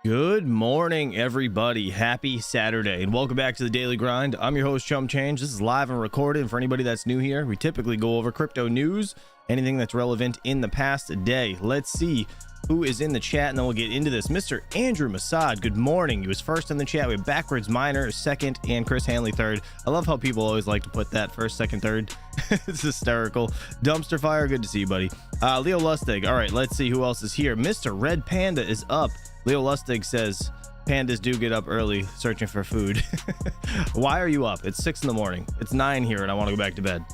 Good morning, everybody. Happy Saturday, and welcome back to the Daily Grind. I'm your host, Chum Change. This is live and recorded. And for anybody that's new here, we typically go over crypto news, anything that's relevant in the past day. Let's see who is in the chat, and then we'll get into this. Mr. Andrew Masad, good morning. He was first in the chat. We have Backwards Miner second, and Chris Hanley third. I love how people always like to put that first, second, third. It's hysterical. Dumpster Fire, good to see you, buddy. Leo Lustig. All right, let's see who else is here. Mr. Red Panda is up. Leo Lustig says pandas do get up early searching for food. Why are you up? It's 6 in the morning. It's 9 here and I want to go back to bed.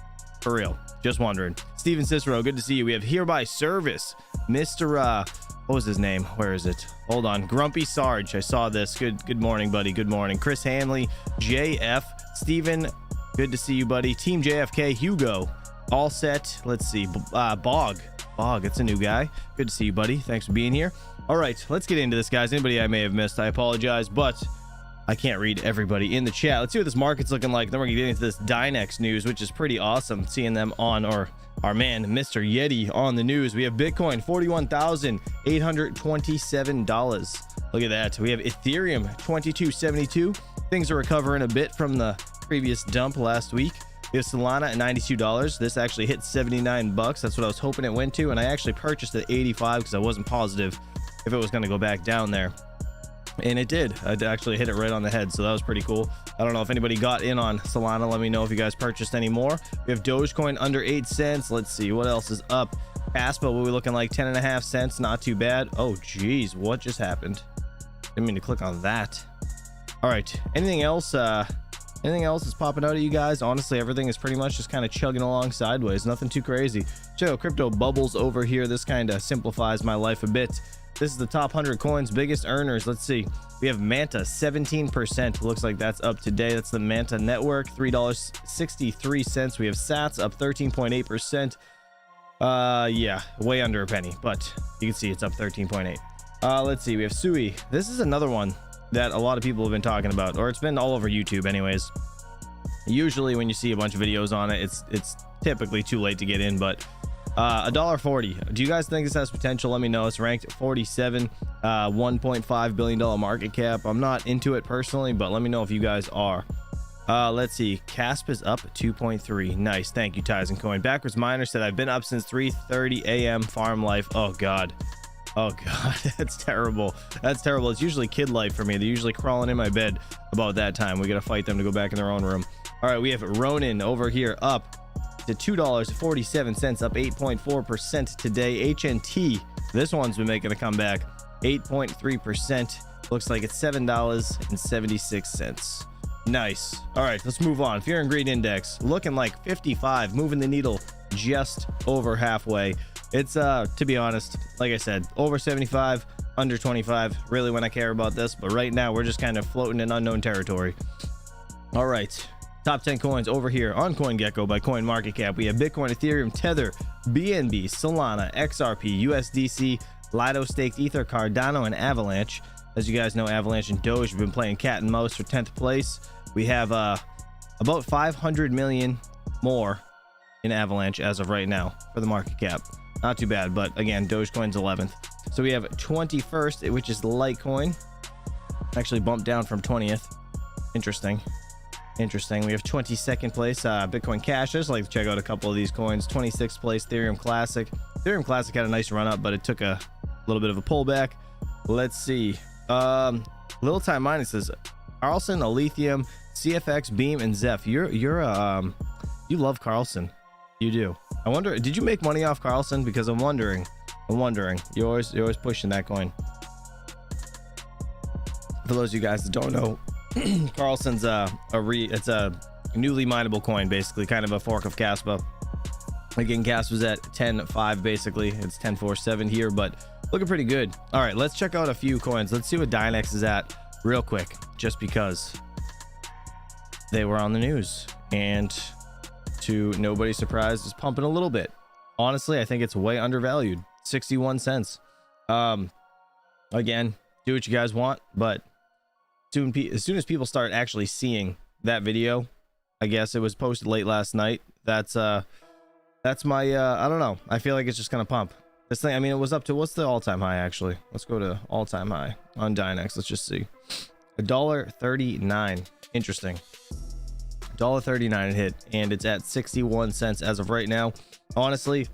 For real. Just wondering. Steven Cicero, good to see you. We have Hereby Service. Mr. What was his name? Where is it? Hold on. Grumpy Sarge. I saw this. Good morning, buddy. Good morning. Chris Hanley, JF, Steven, good to see you, buddy. Team JFK, Hugo. All set. Let's see. Bog, it's a new guy. Good to see you, buddy. Thanks for being here. All right, let's get into this, guys. Anybody I may have missed, I apologize, but I can't read everybody in the chat. Let's see what this market's looking like. Then we're gonna get into this Dynex news, which is pretty awesome, seeing them on, or our man Mr. Yeti on the news. We have Bitcoin, $41,827. Look at that. We have Ethereum, 2272. Things are recovering a bit from the previous dump last week. We have Solana at $92. This actually hit 79 bucks. That's what I was hoping it went to, and I actually purchased it at 85 because I wasn't positive if it was going to go back down there, and it did. I actually hit it right on the head, so that was pretty cool. I don't know if anybody got in on Solana. Let me know if you guys purchased any more. We have Dogecoin under 8 cents. Let's see what else is up. Kaspa, what are we looking like? 10.5 cents. Not too bad. Oh geez, what just happened? Didn't mean to click on that. All right, anything else is popping out of you guys? Honestly, everything is pretty much just kind of chugging along sideways. Nothing too crazy. Check out crypto bubbles over here. This kind of simplifies my life a bit. This is the top 100 coins, biggest earners. Let's see. We have Manta, 17%. Looks like that's up today. That's the Manta network, $3.63. We have Sats up 13.8%. Yeah, way under a penny, but you can see it's up 13.8. Let's see. We have Sui. This is another one that a lot of people have been talking about, or it's been all over YouTube anyways. Usually when you see a bunch of videos on it, it's typically too late to get in, but $1.40. Do you guys think this has potential? Let me know. It's ranked at 47, $1.5 billion market cap. I'm not into it personally, but let me know if you guys are. Let's see. Kaspa is up 2.3. Nice. Thank you, Tyson Coin. Backwards Miner said, I've been up since 3:30 a.m. farm life. Oh god. Oh god, that's terrible. That's terrible. It's usually kid life for me. They're usually crawling in my bed about that time. We gotta fight them to go back in their own room. All right, we have Ronin over here up to $2.47, up 8.4% today. HNT, this one's been making a comeback, 8.3%. Looks like it's $7.76. Nice. All right, let's move on. Fear and Greed Index looking like 55, moving the needle just over halfway. It's to be honest, like I said, over 75, under 25, really when I care about this, but right now we're just kind of floating in unknown territory. All right, top 10 coins over here on CoinGecko by CoinMarketCap. We have Bitcoin, Ethereum, Tether, BNB, Solana, XRP, USDC, Lido Staked Ether, Cardano, and Avalanche. As you guys know, Avalanche and Doge have been playing cat and mouse for 10th place. We have about 500 million more in Avalanche as of right now for the market cap. Not too bad, but again, Dogecoin's 11th. So we have 21st, which is Litecoin. Actually bumped down from 20th. Interesting. We have 22nd place, Bitcoin Cash. I just like to check out a couple of these coins. 26th place, Ethereum Classic. Ethereum Classic had a nice run up, but it took a little bit of a pullback. Let's see. Little Time Mining says, Carlson, Alethioum, CFX, Beam, and Zeph. You love Carlson. You do. I wonder, did you make money off Carlson? Because I'm wondering. You're always pushing that coin. For those of you guys that don't know, Carlson's it's a newly mineable coin, basically, kind of a fork of Kaspa. Again, Kaspa's at 10.5 basically. It's 10.47 here, but looking pretty good. All right, let's check out a few coins. Let's see what Dynex is at real quick, just because they were on the news, and to nobody's surprise, is pumping a little bit. Honestly, I think it's way undervalued. 61 cents. Again, do what you guys want, but as soon as people start actually seeing that video, I guess it was posted late last night, that's my I don't know, I feel like it's just gonna pump. This thing, I mean, it was up to, what's the all-time high actually? Let's go to all-time high on Dynex. Let's just see. $1.39. Interesting. $1.39 it hit, and it's at 61 cents as of right now. Honestly,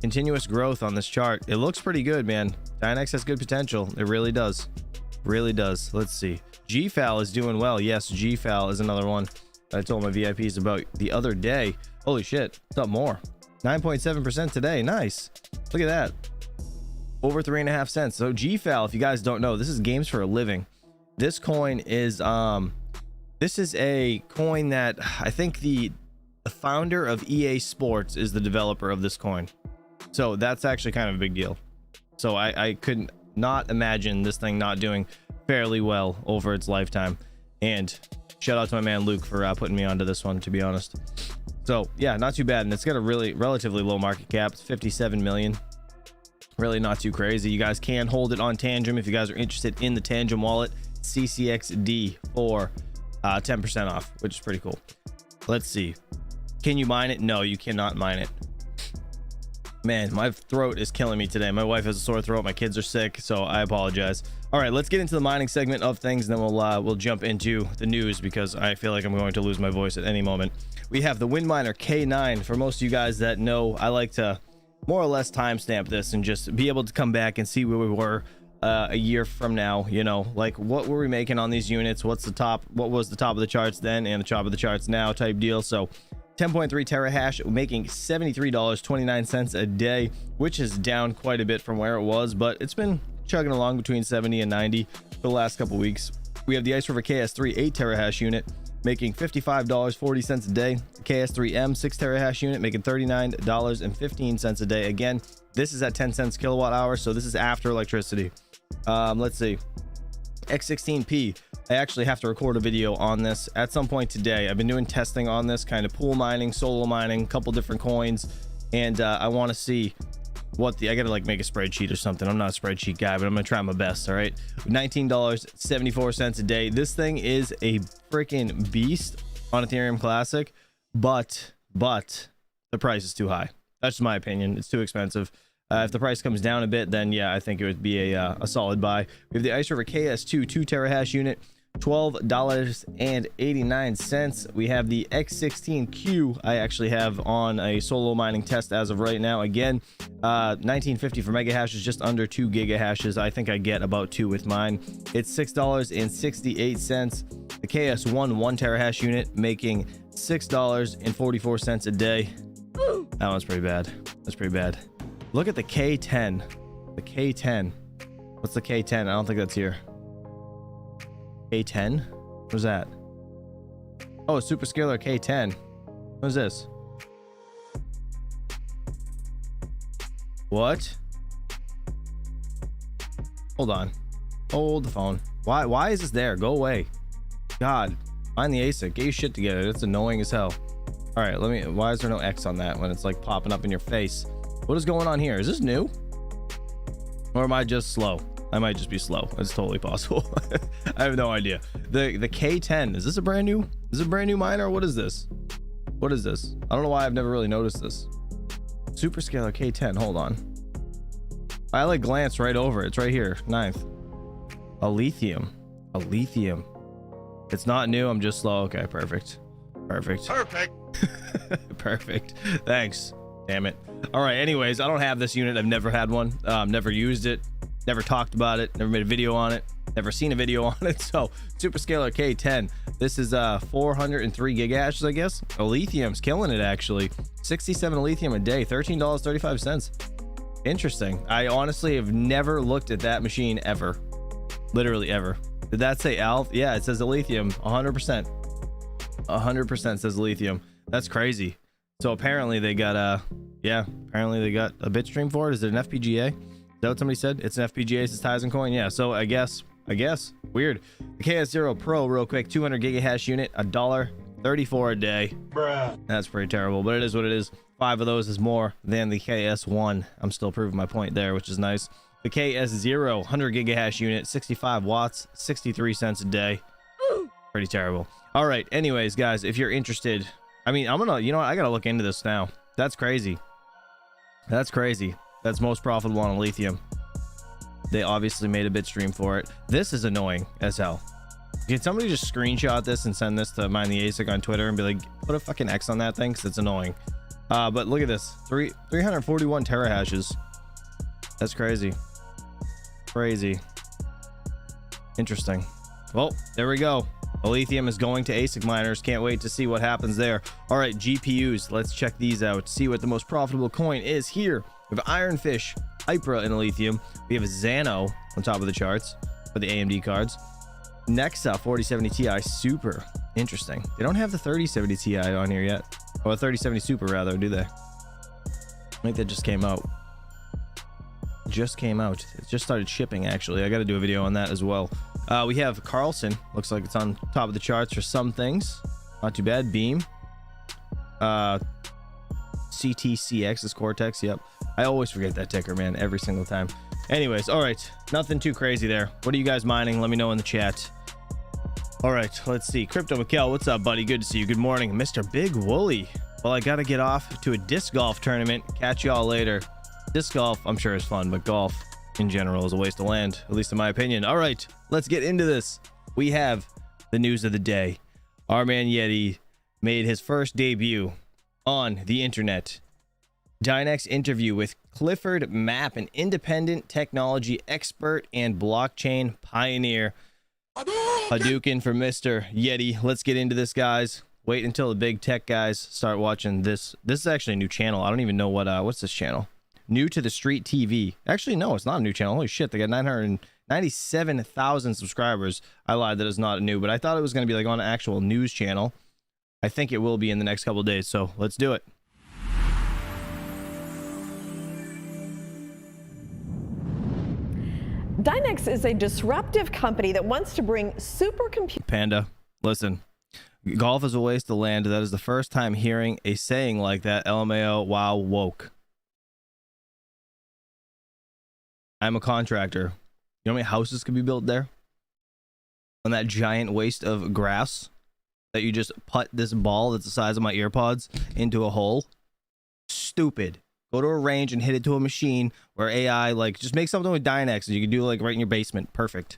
continuous growth on this chart. It looks pretty good, man. Dynex has good potential. It really does. Really does. Let's see. GFAL is doing well. Yes, GFAL is another one that I told my VIPs about the other day. Holy shit, it's up more. 9.7% today. Nice. Look at that. Over 3.5 cents. So GFAL, if you guys don't know, this is games for a living. This coin is this is a coin that I think the founder of EA Sports is the developer of this coin. So that's actually kind of a big deal. So I couldn't not imagine this thing not doing fairly well over its lifetime. And shout out to my man Luke for putting me onto this one, to be honest. So yeah, not too bad. And it's got a really relatively low market cap. It's 57 million. Really not too crazy. You guys can hold it on Tangem if you guys are interested in the Tangem wallet. CCXD for 10% off, which is pretty cool. Let's see. Can you mine it? No, you cannot mine it. Man, my throat is killing me today. My wife has a sore throat. My kids are sick, so I apologize. All right, let's get into the mining segment of things, and then we'll jump into the news because I feel like I'm going to lose my voice at any moment. We have the Windminer K9. For most of you guys that know, I like to more or less timestamp this and just be able to come back and see where we were a year from now. You know, like what were we making on these units? What was the top of the charts then and the top of the charts now type deal. So 10.3 terahash making $73.29 a day, which is down quite a bit from where it was, but it's been chugging along between 70 and 90 for the last couple weeks. We have the Ice River KS3 8 terahash unit making $55.40 a day. The KS3M 6 terahash unit making $39.15 a day. Again, this is at 10 cents kilowatt hour, so this is after electricity. Let's see. X16P, I actually have to record a video on this at some point today. I've been doing testing on this, kind of pool mining, solo mining, a couple different coins, and I want to see what I gotta like make a spreadsheet or something. I'm not a spreadsheet guy, but I'm gonna try my best. All right, $19.74 a day. This thing is a freaking beast on Ethereum Classic, but the price is too high. That's just my opinion. It's too expensive. If the price comes down a bit, then yeah, I think it would be a solid buy. We have the Ice River KS2 2 terahash unit, $12.89. We have the X16Q I actually have on a solo mining test as of right now. Again, 1950 for mega hashes, just under 2 giga hashes. I think I get about 2 with mine. It's $6.68. The KS1 1 terahash unit making $6.44 a day. That one's pretty bad. That's pretty bad. Look at the K10. The K10. What's the K10? I don't think that's here. K10? What's that? Oh, Superscalar K10. What's this? What? Hold on. Hold the phone. Why is this there? Go away. God. Find the ASIC. Get your shit together. It's annoying as hell. All right, why is there no X on that when it's like popping up in your face? What is going on here? Is this new? Or am I just slow? I might just be slow. It's totally possible. I have no idea. The K10, is this a brand new miner? What is this? What is this? I don't know why I've never really noticed this. Superscalar K10, hold on. I like glance right over it. It's right here, 9th. A lithium. It's not new, I'm just slow. Okay, perfect. Perfect. Thanks. Damn it. All right, anyways, I don't have this unit. I've never had one. Never used it, never talked about it, never made a video on it, never seen a video on it. So Superscalar K10, this is 403 gigahashes, I guess. Lithium's killing it, actually. 67 lithium a day, $13.35. Interesting. I honestly have never looked at that machine ever, literally ever. Did that say Alf? Yeah, it says the lithium. 100% says lithium. That's crazy. So apparently they got apparently they got a bit stream for it. Is it an FPGA? Is that what somebody said? It's an FPGA, it's Tizen coin. Yeah, so I guess weird. The KS0 Pro, real quick, 200 gigahash unit, $1.34 a day. Bruh. That's pretty terrible, but it is what it is. 5 of those is more than the KS1. I'm still proving my point there, which is nice. The KS0 100 gigahash unit, 65 watts, 63 cents a day. Pretty terrible. All right, anyways, guys, if you're interested, I mean, I'm gonna, you know what, I gotta look into this now. That's crazy. that's most profitable on lithium. They obviously made a bitstream for it. This is annoying as hell. Can somebody just screenshot this and send this to Mind the ASIC on Twitter and be like, put a fucking X on that thing because it's annoying. But look at this, 341 terahashes. That's crazy. Crazy. Interesting. Well, there we go. Lithium is going to ASIC miners. Can't wait to see what happens there. All right, GPUs. Let's check these out. See what the most profitable coin is here. We have Ironfish, Hypera in lithium. We have Xano on top of the charts for the AMD cards. Nexa 4070 Ti Super. Interesting. They don't have the 3070 Ti on here yet. Or 3070 Super rather, do they? I think that just came out. Just came out. It just started shipping actually. I got to do a video on that as well. We have Carlson. Looks like it's on top of the charts for some things. Not too bad. Beam. CTCX is Cortex. Yep. I always forget that ticker, man, every single time. Anyways, all right. Nothing too crazy there. What are you guys mining? Let me know in the chat. All right, let's see. Crypto Mikkel, what's up, buddy? Good to see you. Good morning. Mr. Big Wooly. Well, I got to get off to a disc golf tournament. Catch y'all later. Disc golf, I'm sure is fun, but golf in general is a waste of land, at least in my opinion. All right, let's get into this. We have the news of the day. Our man Yeti made his first debut on the internet. Dynex interview with Clifford Mapp, an independent technology expert and blockchain pioneer. Hadouken for Mr. Yeti. Let's get into this, guys. Wait until the big tech guys start watching this. This is actually a new channel. I don't even know what's this channel. New to the Street TV. Actually, no, it's not a new channel. Holy shit, they got 997,000 subscribers. I lied, that is not new, but I thought it was going to be like on an actual news channel. I think it will be in the next couple of days, so let's do it. Dynex is a disruptive company that wants to bring supercomputing. Panda, listen. Golf is a waste of land. That is the first time hearing a saying like that. LMAO, wow, woke. I'm a contractor. You know how many houses could be built there? On that giant waste of grass that you just put this ball that's the size of my earpods into a hole? Stupid. Go to a range and hit it to a machine where AI, like, just make something with Dynex and you can do like right in your basement. Perfect.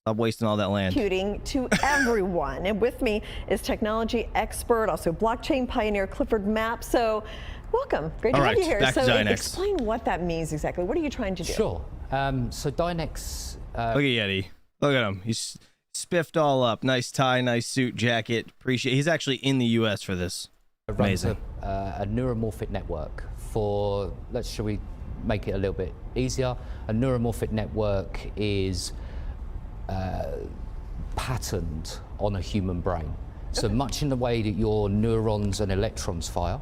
Stop wasting all that land. Computing to everyone. And with me is technology expert, also blockchain pioneer Clifford Mapp. So welcome. Great to have you here. Back so to Dynex. Explain what that means exactly. What are you trying to do? Sure. So Dynex. Look at Yeti. Look at him. He's spiffed all up. Nice tie, nice suit, jacket. Appreciate. He's actually in the US for this. Amazing. A neuromorphic network for, shall we make it a little bit easier? A neuromorphic network is patterned on a human brain. So much in the way that your neurons and electrons fire,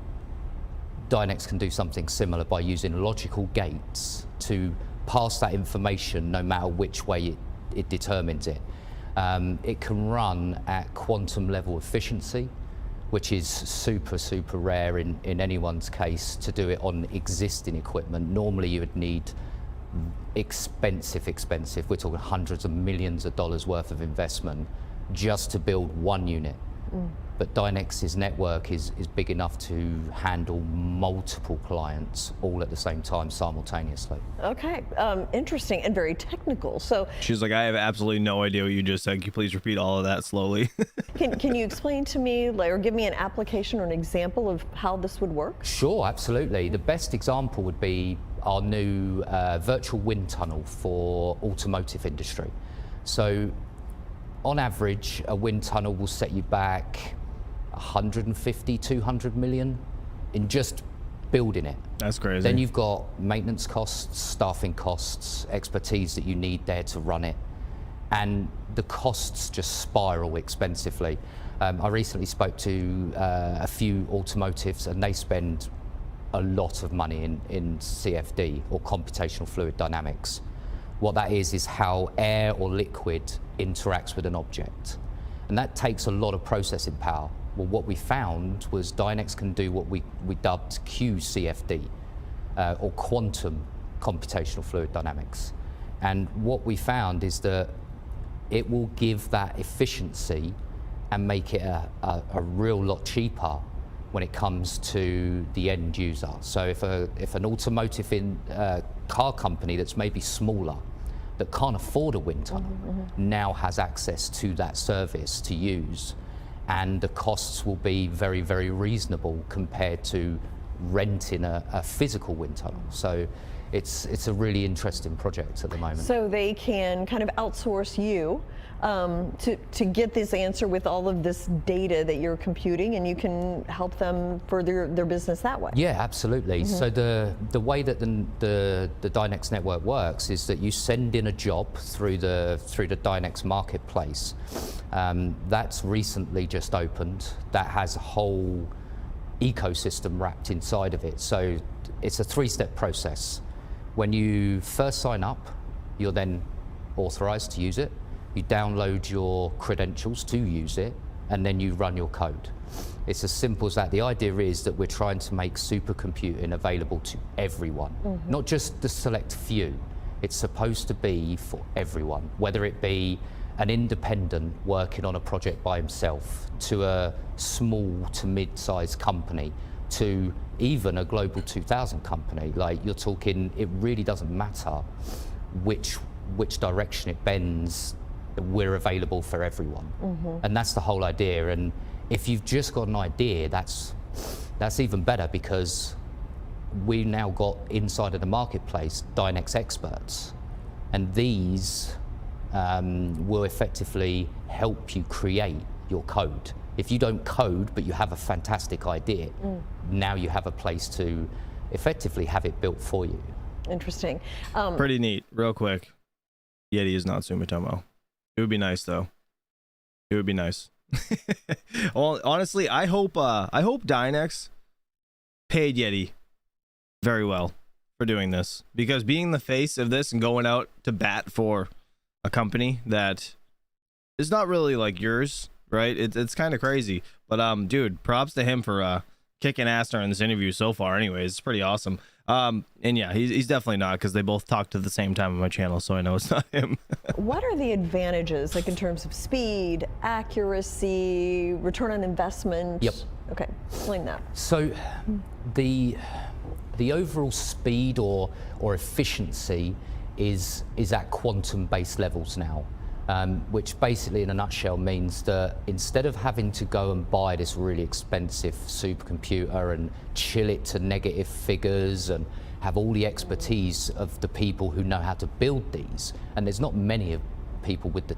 Dynex can do something similar by using logical gates to pass that information no matter which way it determines it. It can run at quantum level efficiency, which is super, super rare in anyone's case to do it on existing equipment. Normally you would need expensive. We're talking hundreds of millions of dollars worth of investment just to build one unit. But Dynex's network is big enough to handle multiple clients all at the same time simultaneously. Okay, interesting and very technical. So she's like, I have absolutely no idea what you just said. Can you please repeat all of that slowly? can you explain to me, or give me an application or an example of how this would work? Sure, absolutely. The best example would be our new virtual wind tunnel for automotive industry. So on average, a wind tunnel will set you back 150, 200 million in just building it. That's crazy. Then you've got maintenance costs, staffing costs, expertise that you need there to run it. And the costs just spiral expensively. I recently spoke to a few automotives and they spend a lot of money in CFD, or computational fluid dynamics. What that is how air or liquid interacts with an object. And that takes a lot of processing power. Well, what we found was Dynex can do what we dubbed QCFD, or quantum computational fluid dynamics. And what we found is that it will give that efficiency and make it a real lot cheaper when it comes to the end user. So if an automotive car company that's maybe smaller, that can't afford a wind tunnel, now has access to that service to use, and the costs will be very, very reasonable compared to renting a physical wind tunnel. So it's a really interesting project at the moment. So they can kind of outsource you to get this answer with all of this data that you're computing, and you can help them further their business that way. Yeah, absolutely. So the way that the Dynex network works is that you send in a job through the Dynex marketplace. That's recently just opened. That has a whole ecosystem wrapped inside of it. So it's a three-step process. When you first sign up, you're then authorized to use it. You download your credentials to use it, and then you run your code. It's as simple as that. The idea is that we're trying to make supercomputing available to everyone, not just the select few. It's supposed to be for everyone, whether it be an independent working on a project by himself, to a small to mid-sized company, to even a global 2000 company. Like, you're talking, it really doesn't matter which direction it bends, we're available for everyone. And that's the whole idea. And if you've just got an idea, that's even better, because we now got inside of the marketplace Dynex experts, and these will effectively help you create your code. If you don't code, but you have a fantastic idea, now you have a place to effectively have it built for you. Interesting. Pretty neat. Real quick, Yeti is not Sumitomo. It would be nice, though. It would be nice. Well, honestly, I hope Dynex paid Yeti very well for doing this, because being the face of this and going out to bat for a company that is not really like yours, right? It's kind of crazy. But dude, props to him for kicking ass during this interview so far. Anyways, it's pretty awesome. And yeah, he's definitely not, because they both talked at the same time on my channel, so I know it's not him. What are the advantages, like in terms of speed, accuracy, return on investment? Yep. Okay, explain that. So the overall speed or efficiency is at quantum-based levels now. Which basically in a nutshell means that instead of having to go and buy this really expensive supercomputer and chill it to negative figures and have all the expertise of the people who know how to build these, and there's not many of people with the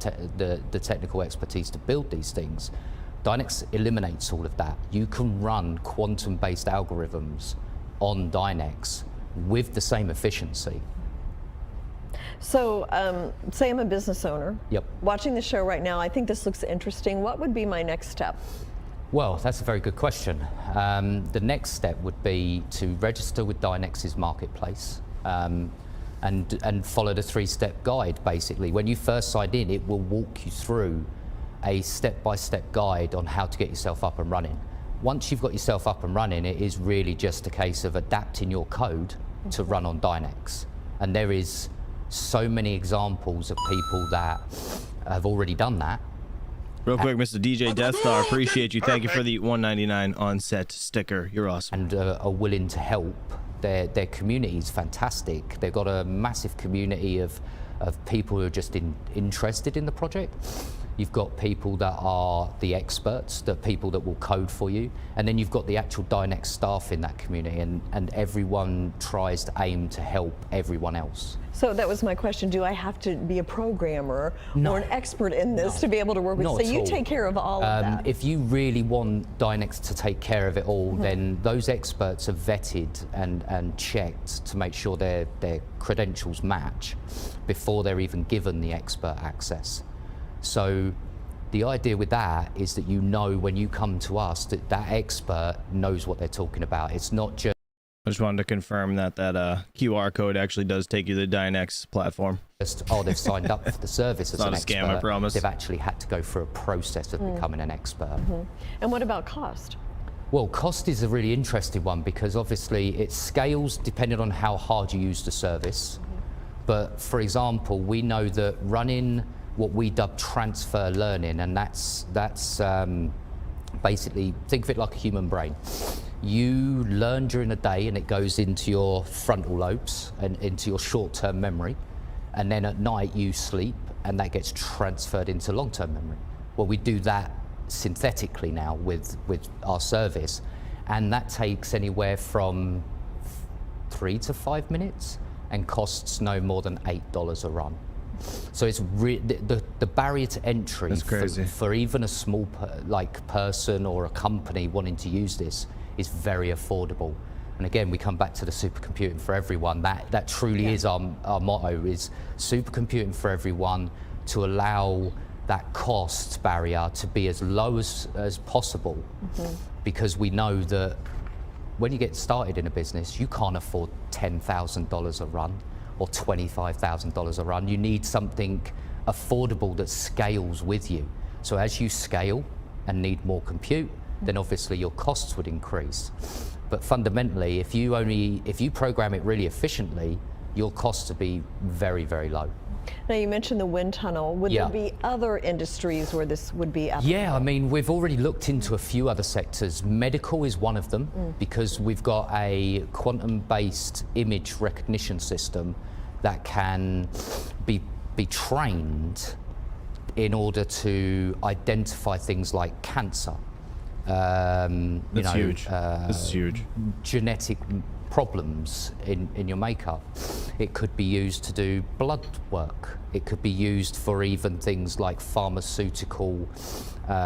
technical expertise to build these things, Dynex eliminates all of that. You can run quantum-based algorithms on Dynex with the same efficiency. So, say I'm a business owner. Yep. Watching the show right now, I think this looks interesting. What would be my next step? Well, that's a very good question. The next step would be to register with Dynex's marketplace and follow the three-step guide, basically. When you first sign in, it will walk you through a step-by-step guide on how to get yourself up and running. Once you've got yourself up and running, it is really just a case of adapting your code to run on Dynex. And there is so many examples of people that have already done that. Real quick, Mr. DJ Death Star, appreciate you. Thank you for the $1.99 on set sticker. You're awesome. And are willing to help. Their community is fantastic. They've got a massive community of people who are just interested in the project. You've got people that are the experts, the people that will code for you, and then you've got the actual Dynex staff in that community, and everyone tries to aim to help everyone else. So that was my question. Do I have to be a programmer No. or an expert in this to be able to work with? Not So at you all. take care of all of that. If you really want Dynex to take care of it all, then those experts are vetted and checked to make sure their credentials match before they're even given the expert access. So the idea with that is that you know when you come to us that that expert knows what they're talking about. It's not just... I just wanted to confirm that QR code actually does take you to the Dynex platform. Oh, they've signed up for the service as an expert. Not a scam, I promise. They've actually had to go through a process of becoming an expert. And what about cost? Well, cost is a really interesting one, because obviously it scales depending on how hard you use the service. But for example, we know that running what we dub transfer learning, and that's basically, think of it like a human brain. You learn during the day and it goes into your frontal lobes and into your short-term memory. And then at night you sleep and that gets transferred into long-term memory. Well, we do that synthetically now with our service. And that takes anywhere from 3 to 5 minutes and costs no more than $8 a run. So it's the barrier to entry for even a small person or a company wanting to use this is very affordable. And again, we come back to the supercomputing for everyone. That truly is our motto, is supercomputing for everyone, to allow that cost barrier to be as low as possible. Because we know that when you get started in a business, you can't afford $10,000 a run or $25,000 a run. You need something affordable that scales with you. So as you scale and need more compute, then obviously your costs would increase. But fundamentally, if you program it really efficiently, your costs would be very, very low. Now, you mentioned the wind tunnel. Would there be other industries where this would be applicable? Yeah, I mean, we've already looked into a few other sectors. Medical is one of them, because we've got a quantum-based image recognition system that can be trained in order to identify things like cancer. That's huge. This is huge. Genetic problems in your makeup. It could be used to do blood work. It could be used for even things like pharmaceutical,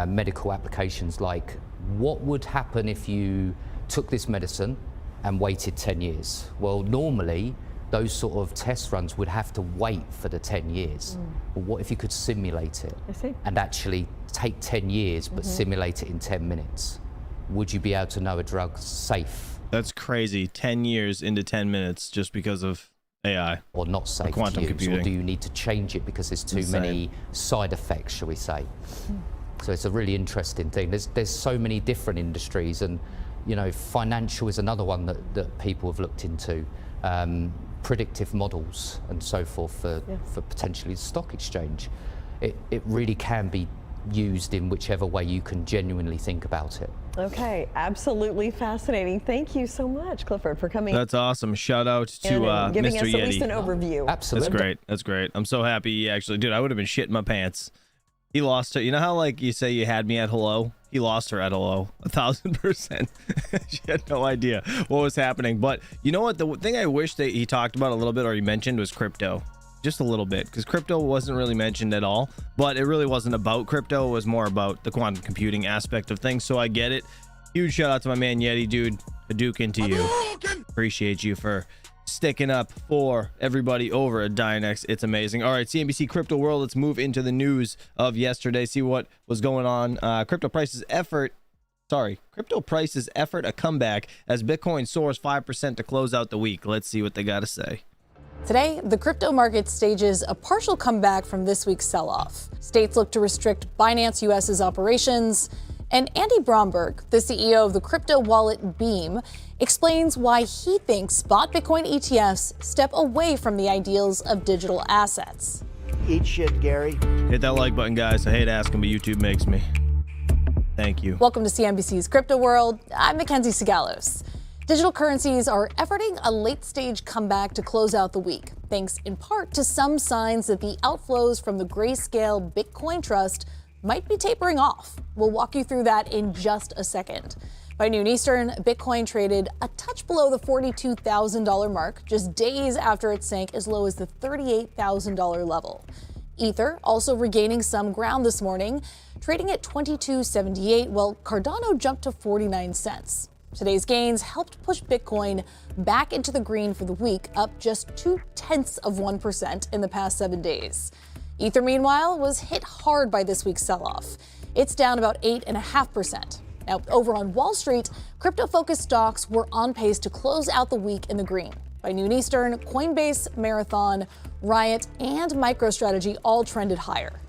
medical applications, like what would happen if you took this medicine and waited 10 years? Well, normally those sort of test runs would have to wait for the 10 years. But what if you could simulate it and actually take 10 years but simulate it in 10 minutes? Would you be able to know a drug's safe? That's crazy. 10 years into 10 minutes just because of AI. Or not safe quantum to use, computing. or do you need to change it because there's too many side effects, shall we say? So it's a really interesting thing. There's so many different industries, and financial is another one that people have looked into. Predictive models and so forth for potentially the stock exchange. It really can be used in whichever way you can genuinely think about it. Okay, absolutely fascinating. Thank you so much, Clifford, for coming. That's awesome. Shout out to giving Mr. us Yeti. at least an overview. Absolutely. That's great. That's great. I'm so happy he actually, dude, I would have been shitting my pants. He lost her. You know how like you say you had me at hello? He lost her at hello, 1,000%. She had no idea what was happening. But you know what? The thing I wish that he talked about a little bit, or he mentioned, was crypto. Just a little bit, because crypto wasn't really mentioned at all. But it really wasn't about crypto. It was more about the quantum computing aspect of things. So I get it. Huge shout out to my man Yeti, dude. Hadouken to you. Appreciate you for sticking up for everybody over at Dynex. It's amazing. All right, CNBC Crypto World. Let's move into the news of yesterday. See what was going on. Crypto prices effort a comeback as Bitcoin soars 5% to close out the week. Let's see what they got to say. Today, the crypto market stages a partial comeback from this week's sell-off. States look to restrict Binance US's operations, and Andy Bromberg, the CEO of the crypto wallet Beam, explains why he thinks spot Bitcoin ETFs step away from the ideals of digital assets. Eat shit, Gary. Hit that like button, guys. I hate asking, but YouTube makes me. Thank you. Welcome to CNBC's Crypto World. I'm Mackenzie Sigalos. Digital currencies are efforting a late-stage comeback to close out the week, thanks in part to some signs that the outflows from the Grayscale Bitcoin Trust might be tapering off. We'll walk you through that in just a second. By noon Eastern, Bitcoin traded a touch below the $42,000 mark, just days after it sank as low as the $38,000 level. Ether also regaining some ground this morning, trading at $22.78, while Cardano jumped to 49 cents. Today's gains helped push Bitcoin back into the green for the week, up just 0.2% in the past 7 days. Ether, meanwhile, was hit hard by this week's sell-off. It's down about 8.5%. Now, over on Wall Street, crypto-focused stocks were on pace to close out the week in the green. By noon Eastern, Coinbase, Marathon, Riot, and MicroStrategy all trended higher.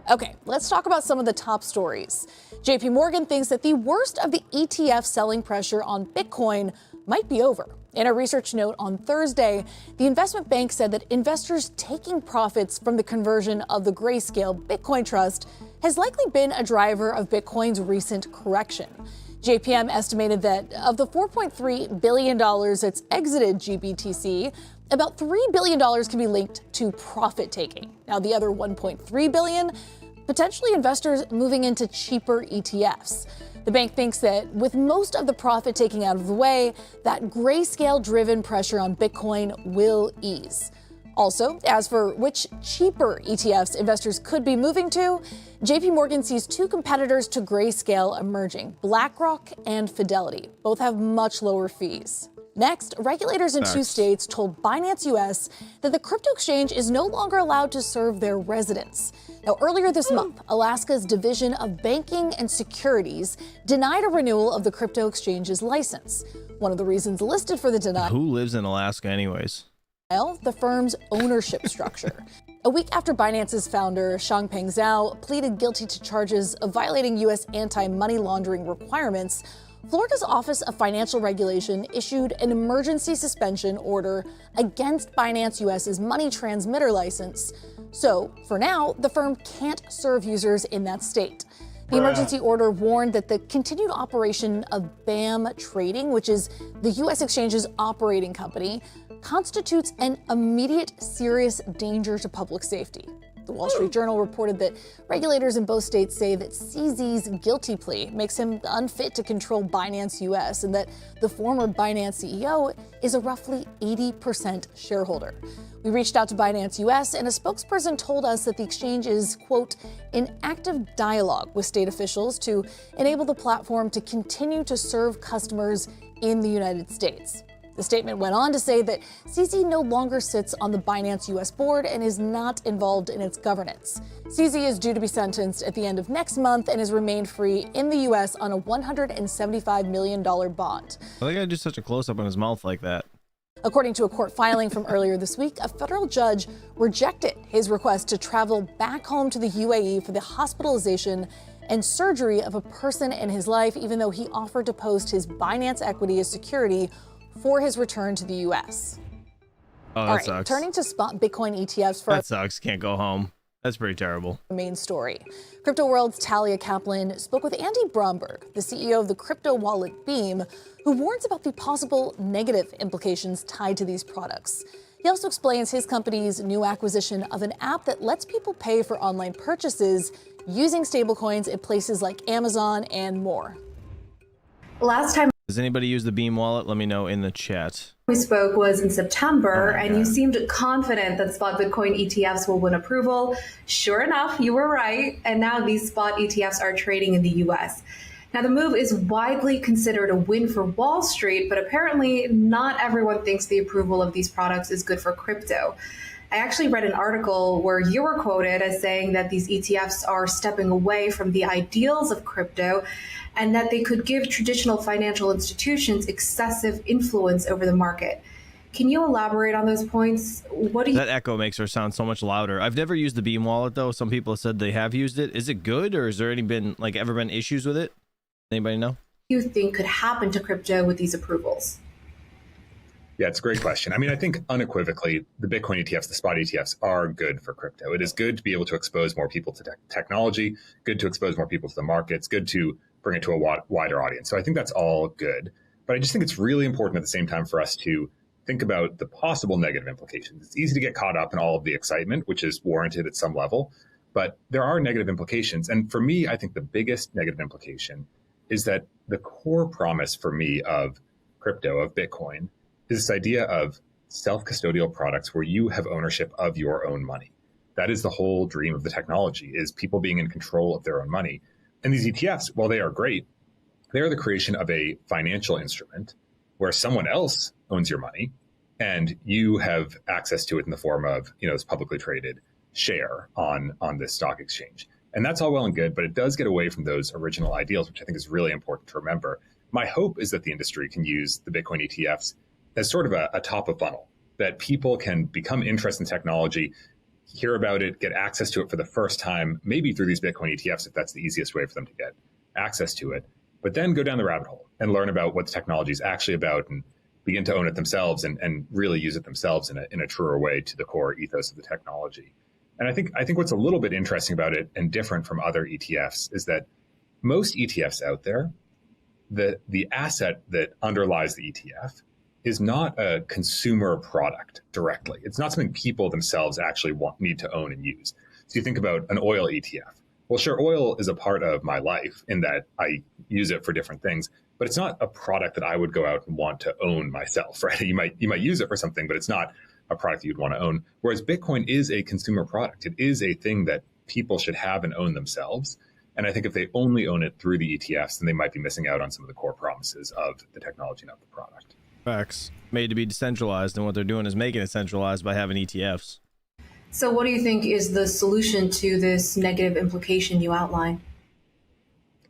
Okay, let's talk about some of the top stories. JP Morgan thinks that the worst of the ETF selling pressure on Bitcoin might be over. In a research note on Thursday, the investment bank said that investors taking profits from the conversion of the Grayscale Bitcoin Trust has likely been a driver of Bitcoin's recent correction. JPM estimated that of the $4.3 billion that's exited GBTC, about $3 billion can be linked to profit taking. Now, the other $1.3 billion, potentially investors moving into cheaper ETFs. The bank thinks that with most of the profit taking out of the way, that grayscale-driven pressure on Bitcoin will ease. Also, as for which cheaper ETFs investors could be moving to, JP Morgan sees two competitors to Grayscale emerging, BlackRock and Fidelity. Both have much lower fees. Next, regulators in two states told Binance US that the crypto exchange is no longer allowed to serve their residents. Now, earlier this month, Alaska's Division of Banking and Securities denied a renewal of the crypto exchange's license. One of the reasons listed for the denial— Who lives in Alaska anyways? The firm's ownership structure. A week after Binance's founder, Changpeng Zhao, pleaded guilty to charges of violating U.S. anti-money laundering requirements, Florida's Office of Financial Regulation issued an emergency suspension order against Binance US's money transmitter license. So, for now, the firm can't serve users in that state. The emergency order warned that the continued operation of BAM Trading, which is the U.S. exchange's operating company, constitutes an immediate serious danger to public safety. The Wall Street Journal reported that regulators in both states say that CZ's guilty plea makes him unfit to control Binance US and that the former Binance CEO is a roughly 80% shareholder. We reached out to Binance US, and a spokesperson told us that the exchange is, quote, in active dialogue with state officials to enable the platform to continue to serve customers in the United States. The statement went on to say that CZ no longer sits on the Binance US board and is not involved in its governance. CZ is due to be sentenced at the end of next month and has remained free in the US on a $175 million bond. Why they gotta do such a close-up on his mouth like that? According to a court filing from earlier this week, a federal judge rejected his request to travel back home to the UAE for the hospitalization and surgery of a person in his life, even though he offered to post his Binance equity as security for his return to the U.S. Oh, that All right, sucks. turning to spot Bitcoin ETFs for That sucks. Can't go home. That's pretty terrible. our main story. Crypto World's Talia Kaplan spoke with Andy Bromberg, the CEO of the crypto wallet Beam, who warns about the possible negative implications tied to these products. He also explains his company's new acquisition of an app that lets people pay for online purchases using stablecoins at places like Amazon and more. Last time Does anybody use the Beam wallet? Let me know in the chat. we spoke was in September, Oh my and you God. seemed confident that spot Bitcoin ETFs will win approval. Sure enough, you were right, and now these spot ETFs are trading in the US. Now, the move is widely considered a win for Wall Street, but apparently not everyone thinks the approval of these products is good for crypto. I actually read an article where you were quoted as saying that these ETFs are stepping away from the ideals of crypto and that they could give traditional financial institutions excessive influence over the market. Can you elaborate on those points? What do you That echo makes her sound so much louder. I've never used the Beam wallet though. Some people have said they have used it. Is it good, or has there ever been issues with it? Anybody know? think could happen to crypto with these approvals? Yeah, it's a great question. I mean, I think unequivocally, the Bitcoin ETFs, the spot ETFs are good for crypto. It is good to be able to expose more people to technology, good to expose more people to the markets, good to bring it to a wider audience. So I think that's all good. But I just think it's really important at the same time for us to think about the possible negative implications. It's easy to get caught up in all of the excitement, which is warranted at some level, but there are negative implications. And for me, I think the biggest negative implication is that the core promise for me of crypto, of Bitcoin, is this idea of self-custodial products where you have ownership of your own money. That is the whole dream of the technology, is people being in control of their own money. And these ETFs, while they are great, they are the creation of a financial instrument where someone else owns your money and you have access to it in the form of, this publicly traded share on this stock exchange. And that's all well and good, but it does get away from those original ideals, which I think is really important to remember. My hope is that the industry can use the Bitcoin ETFs as sort of a top of funnel, that people can become interested in technology, hear about it, get access to it for the first time, maybe through these Bitcoin ETFs, if that's the easiest way for them to get access to it, but then go down the rabbit hole and learn about what the technology is actually about and begin to own it themselves and really use it themselves in a truer way to the core ethos of the technology. And I think what's a little bit interesting about it and different from other ETFs is that most ETFs out there, the asset that underlies the ETF is not a consumer product directly. It's not something people themselves actually need to own and use. So you think about an oil ETF. Well, sure, oil is a part of my life in that I use it for different things, but it's not a product that I would go out and want to own myself, right? You might use it for something, but it's not a product that you'd want to own. Whereas Bitcoin is a consumer product. It is a thing that people should have and own themselves. And I think if they only own it through the ETFs, then they might be missing out on some of the core promises of the technology and of the product. Facts. Made to be decentralized, and what they're doing is making it centralized by having ETFs. So what do you think is the solution to this negative implication you outline?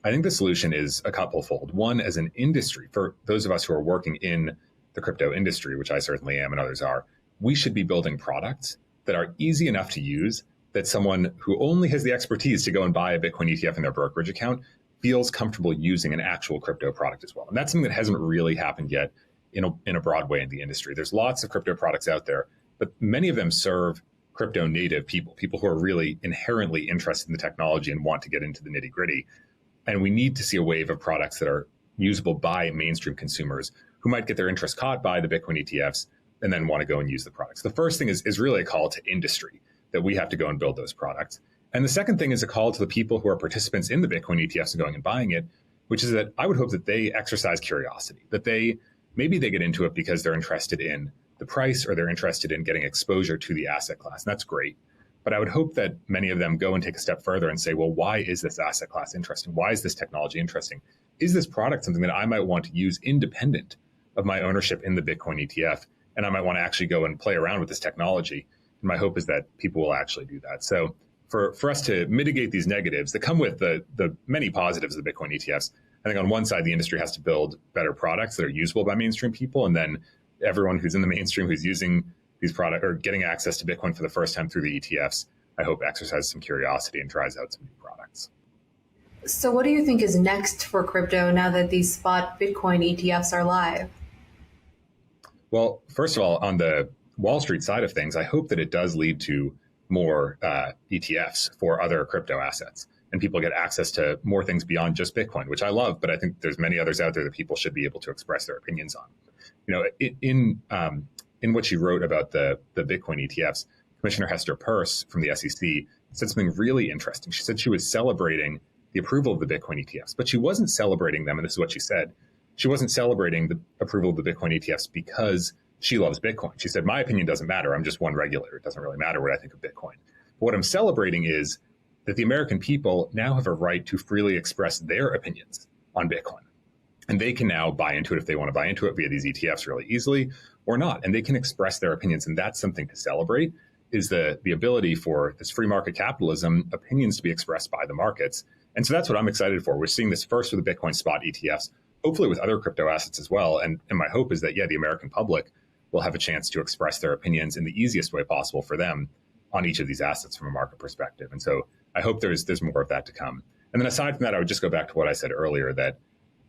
I think the solution is a couple-fold. One, as an industry, for those of us who are working in the crypto industry, which I certainly am and others are, we should be building products that are easy enough to use that someone who only has the expertise to go and buy a Bitcoin ETF in their brokerage account feels comfortable using an actual crypto product as well. And that's something that hasn't really happened yet in a broad way in the industry. There's lots of crypto products out there, but many of them serve crypto native people who are really inherently interested in the technology and want to get into the nitty gritty. And we need to see a wave of products that are usable by mainstream consumers who might get their interest caught by the Bitcoin ETFs and then want to go and use the products. The first thing is really a call to industry that we have to go and build those products. And the second thing is a call to the people who are participants in the Bitcoin ETFs and going and buying it, which is that I would hope that they exercise curiosity, that maybe they get into it because they're interested in the price or they're interested in getting exposure to the asset class. And that's great. But I would hope that many of them go and take a step further and say, well, why is this asset class interesting? Why is this technology interesting? Is this product something that I might want to use independent of my ownership in the Bitcoin ETF? And I might want to actually go and play around with this technology. And my hope is that people will actually do that. So for us to mitigate these negatives that come with the many positives of the Bitcoin ETFs, I think on one side, the industry has to build better products that are usable by mainstream people. And then everyone who's in the mainstream who's using these products or getting access to Bitcoin for the first time through the ETFs, I hope exercises some curiosity and tries out some new products. So what do you think is next for crypto now that these spot Bitcoin ETFs are live? Well, first of all, on the Wall Street side of things, I hope that it does lead to more ETFs for other crypto assets and people get access to more things beyond just Bitcoin, which I love, but I think there's many others out there that people should be able to express their opinions on. You know, in what she wrote about the Bitcoin ETFs, Commissioner Hester Peirce from the SEC said something really interesting. She said she was celebrating the approval of the Bitcoin ETFs, but she wasn't celebrating them, and this is what she said. She wasn't celebrating the approval of the Bitcoin ETFs because she loves Bitcoin. She said, my opinion doesn't matter. I'm just one regulator. It doesn't really matter what I think of Bitcoin. But what I'm celebrating is that the American people now have a right to freely express their opinions on Bitcoin. And they can now buy into it if they want to buy into it via these ETFs really easily or not. And they can express their opinions. And that's something to celebrate, is the ability for this free market capitalism, opinions to be expressed by the markets. And so that's what I'm excited for. We're seeing this first with the Bitcoin spot ETFs, hopefully with other crypto assets as well. And my hope is that, the American public will have a chance to express their opinions in the easiest way possible for them on each of these assets from a market perspective. And so I hope there's more of that to come. And then aside from that, I would just go back to what I said earlier, that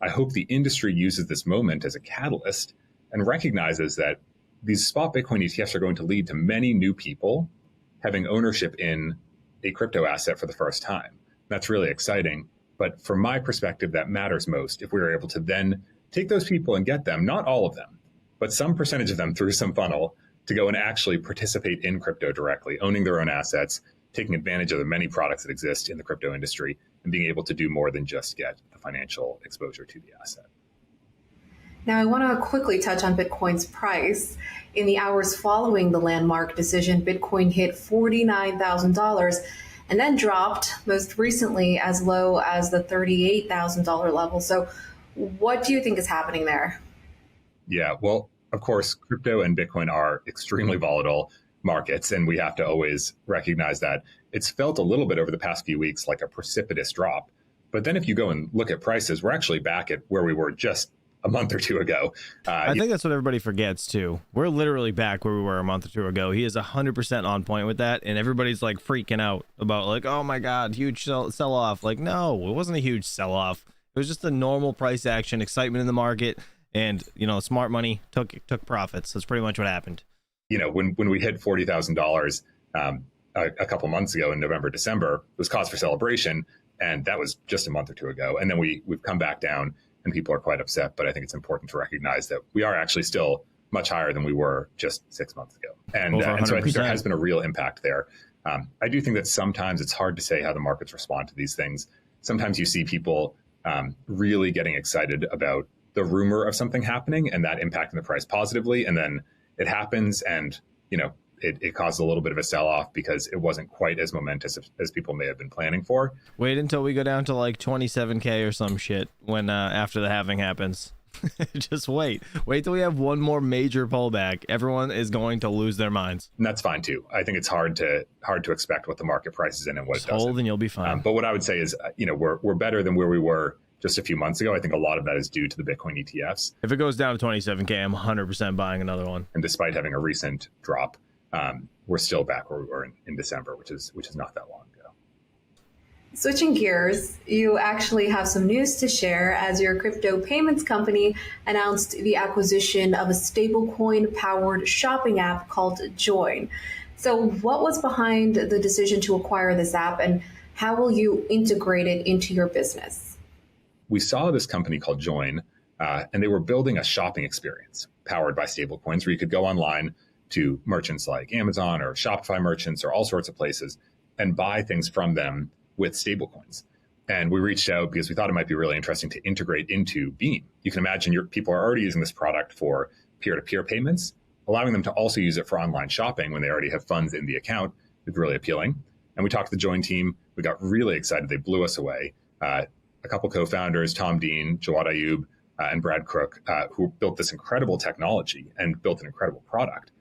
I hope the industry uses this moment as a catalyst and recognizes that these spot Bitcoin ETFs are going to lead to many new people having ownership in a crypto asset for the first time. That's really exciting. But from my perspective, that matters most if we are able to then take those people and get them, not all of them, but some percentage of them through some funnel to go and actually participate in crypto directly, owning their own assets, taking advantage of the many products that exist in the crypto industry, and being able to do more than just get the financial exposure to the asset. Now, I want to quickly touch on Bitcoin's price. In the hours following the landmark decision, Bitcoin hit $49,000 and then dropped most recently as low as the $38,000 level. So what do you think is happening there? Yeah, well, of course, crypto and Bitcoin are extremely volatile markets, and we have to always recognize that. It's felt a little bit over the past few weeks like a precipitous drop. But then if you go and look at prices, we're actually back at where we were just a month or two ago. I think that's what everybody forgets too. We're literally back where we were a month or two ago. He is 100% on point with that, and everybody's like freaking out about like, oh my God, huge sell off. Like, no, it wasn't a huge sell off. It was just a normal price action, excitement in the market, and smart money took profits. That's pretty much what happened. When we hit $40,000, a couple months ago in November, December. It was cause for celebration. And that was just a month or two ago. And then we've come back down and people are quite upset. But I think it's important to recognize that we are actually still much higher than we were just 6 months ago. And so I think there has been a real impact there. I do think that sometimes it's hard to say how the markets respond to these things. Sometimes you see people really getting excited about the rumor of something happening and that impacting the price positively. And then it happens and, it caused a little bit of a sell-off because it wasn't quite as momentous as people may have been planning for. Wait until we go down to like 27K or some shit when after the halving happens. Just wait till we have one more major pullback. Everyone is going to lose their minds, and that's fine too. I think it's hard to expect what the market price is in and what just it doesn't. hold and you'll be fine. But what I would say is, we're better than where we were just a few months ago. I think a lot of that is due to the Bitcoin ETFs. If it goes down to 27K, I'm 100% buying another one. And despite having a recent drop, we're still back where we were in December, which is not that long ago. Switching gears, you actually have some news to share as your crypto payments company announced the acquisition of a stablecoin powered shopping app called Join. So what was behind the decision to acquire this app and how will you integrate it into your business? We saw this company called Join, and they were building a shopping experience powered by stablecoins where you could go online to merchants like Amazon or Shopify merchants or all sorts of places and buy things from them with stablecoins. And we reached out because we thought it might be really interesting to integrate into Beam. You can imagine people are already using this product for peer-to-peer payments. Allowing them to also use it for online shopping when they already have funds in the account is really appealing. And we talked to the Join team. We got really excited. They blew us away. A couple co-founders, Tom Dean, Jawad Ayub, and Brad Crook, who built this incredible technology and built an incredible product.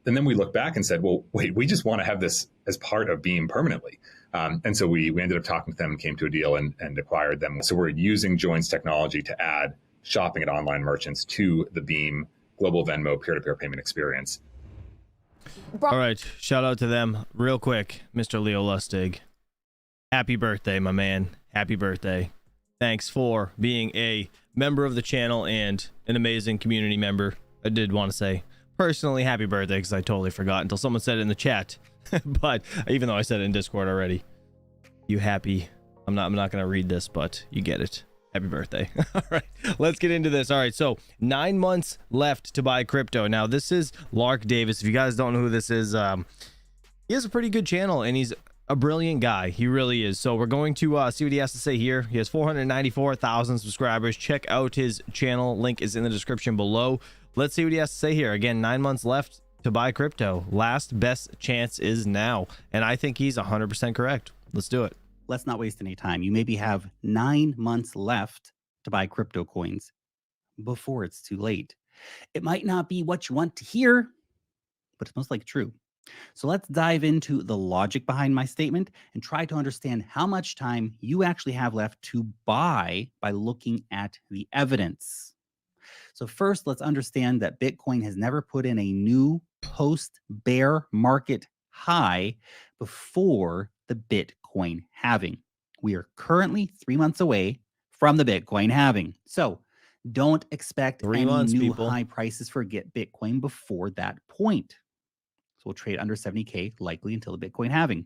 And then we looked back and said, well, wait, we just want to have this as part of Beam permanently. And so we ended up talking to them and came to a deal and acquired them. So we're using Join's technology to add shopping at online merchants to the Beam global Venmo peer-to-peer payment experience. All right, shout out to them real quick, Mr. Leo Lustig. Happy birthday, my man. Happy birthday. Thanks for being a member of the channel and an amazing community member. I did want to say personally happy birthday because I totally forgot until someone said it in the chat. But even though I said it in Discord already, you happy? I'm not going to read this, but you get it. Happy birthday. All right, let's get into this. All right, so 9 months left to buy crypto. Now, this is Lark Davis. If you guys don't know who this is, he has a pretty good channel and he's a brilliant guy. He really is. So we're going to see what he has to say here. He has 494,000 subscribers. Check out his channel. Link is in the description below. Let's see what he has to say here. Again, 9 months left to buy crypto. Last best chance is now. And I think he's 100% correct. Let's do it. Let's not waste any time. You maybe have 9 months left to buy crypto coins before it's too late. It might not be what you want to hear, but it's most likely true. So let's dive into the logic behind my statement and try to understand how much time you actually have left to buy by looking at the evidence. So first, let's understand that Bitcoin has never put in a new post-bear market high before the Bitcoin halving. We are currently 3 months away from the Bitcoin halving. So don't expect any new high prices for Bitcoin before that point. So we'll trade under 70K likely until the Bitcoin halving.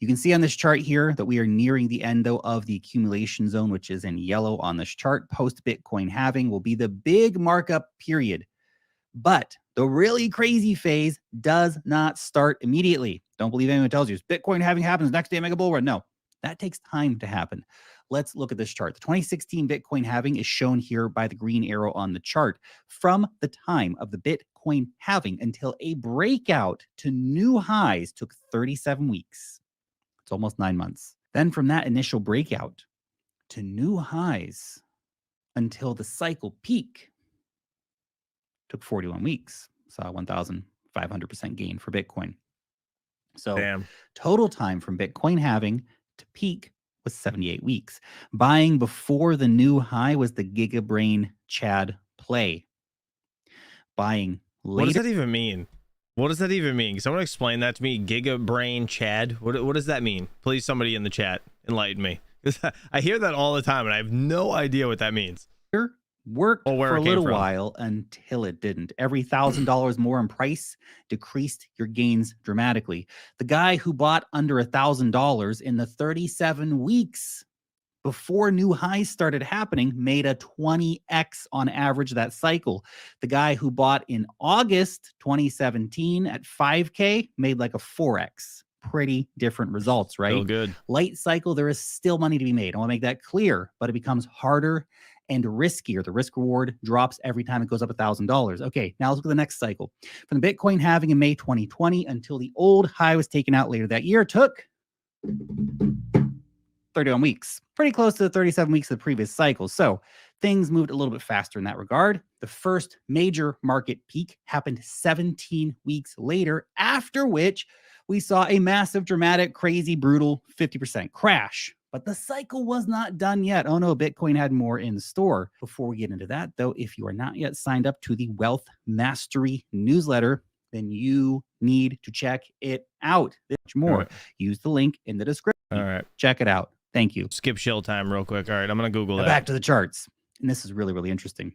You can see on this chart here that we are nearing the end, though, of the accumulation zone, which is in yellow on this chart. Post-Bitcoin halving will be the big markup period. But the really crazy phase does not start immediately. Don't believe anyone tells you Bitcoin halving happens next day, mega bull run. No, that takes time to happen. Let's look at this chart. The 2016 Bitcoin halving is shown here by the green arrow on the chart. From the time of the Bitcoin halving until a breakout to new highs took 37 weeks. It's almost 9 months. Then from that initial breakout to new highs until the cycle peak took 41 weeks. Saw 1,500% gain for Bitcoin. So total time from Bitcoin halving to peak was 78 weeks. Buying before the new high was the GigaBrain Chad play. Buying later. What does that even mean? What does that even mean? Can someone explain that to me? GigaBrain Chad? What does that mean? Please, somebody in the chat, enlighten me. Because I hear that all the time and I have no idea what that means. Worked Or where for it a came little from. while until it didn't. Every $1,000 more in price decreased your gains dramatically. The guy who bought under $1,000 in the 37 weeks before new highs started happening made a 20x on average that cycle. The guy who bought in August 2017 at 5K made like a 4x. Pretty different results, right? Still good. Late cycle, there is still money to be made. I want to make that clear, but it becomes harder and riskier. The risk reward drops every time it goes up $1,000. Okay, now let's look at the next cycle. From the Bitcoin halving in May 2020 until the old high was taken out later that year, took 31 weeks, pretty close to the 37 weeks of the previous cycle. So things moved a little bit faster in that regard. The first major market peak happened 17 weeks later, after which we saw a massive, dramatic, crazy, brutal 50% crash. But the cycle was not done yet. Oh no, Bitcoin had more in store. Before we get into that, though, if you are not yet signed up to the Wealth Mastery newsletter, then you need to check it out. Much more. Right. Use the link in the description. All right. Check it out. Thank you. Skip shill time real quick. All right, I'm going to Google Now that. back to the charts. And this is really, really interesting.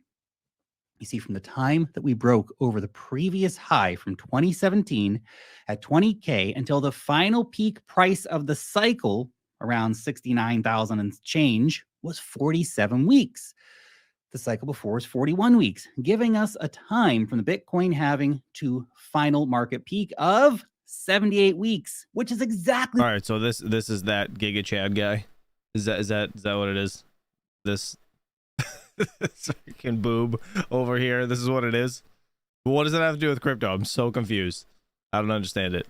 You see, from the time that we broke over the previous high from 2017 at 20K until the final peak price of the cycle around 69,000 and change was 47 weeks. The cycle before was 41 weeks, giving us a time from the Bitcoin halving to final market peak of 78 weeks, which is exactly. All right, so this is that Giga Chad guy. Is that what it is? This freaking boob over here. This is what it is. But what does it have to do with crypto? I'm so confused. I don't understand it.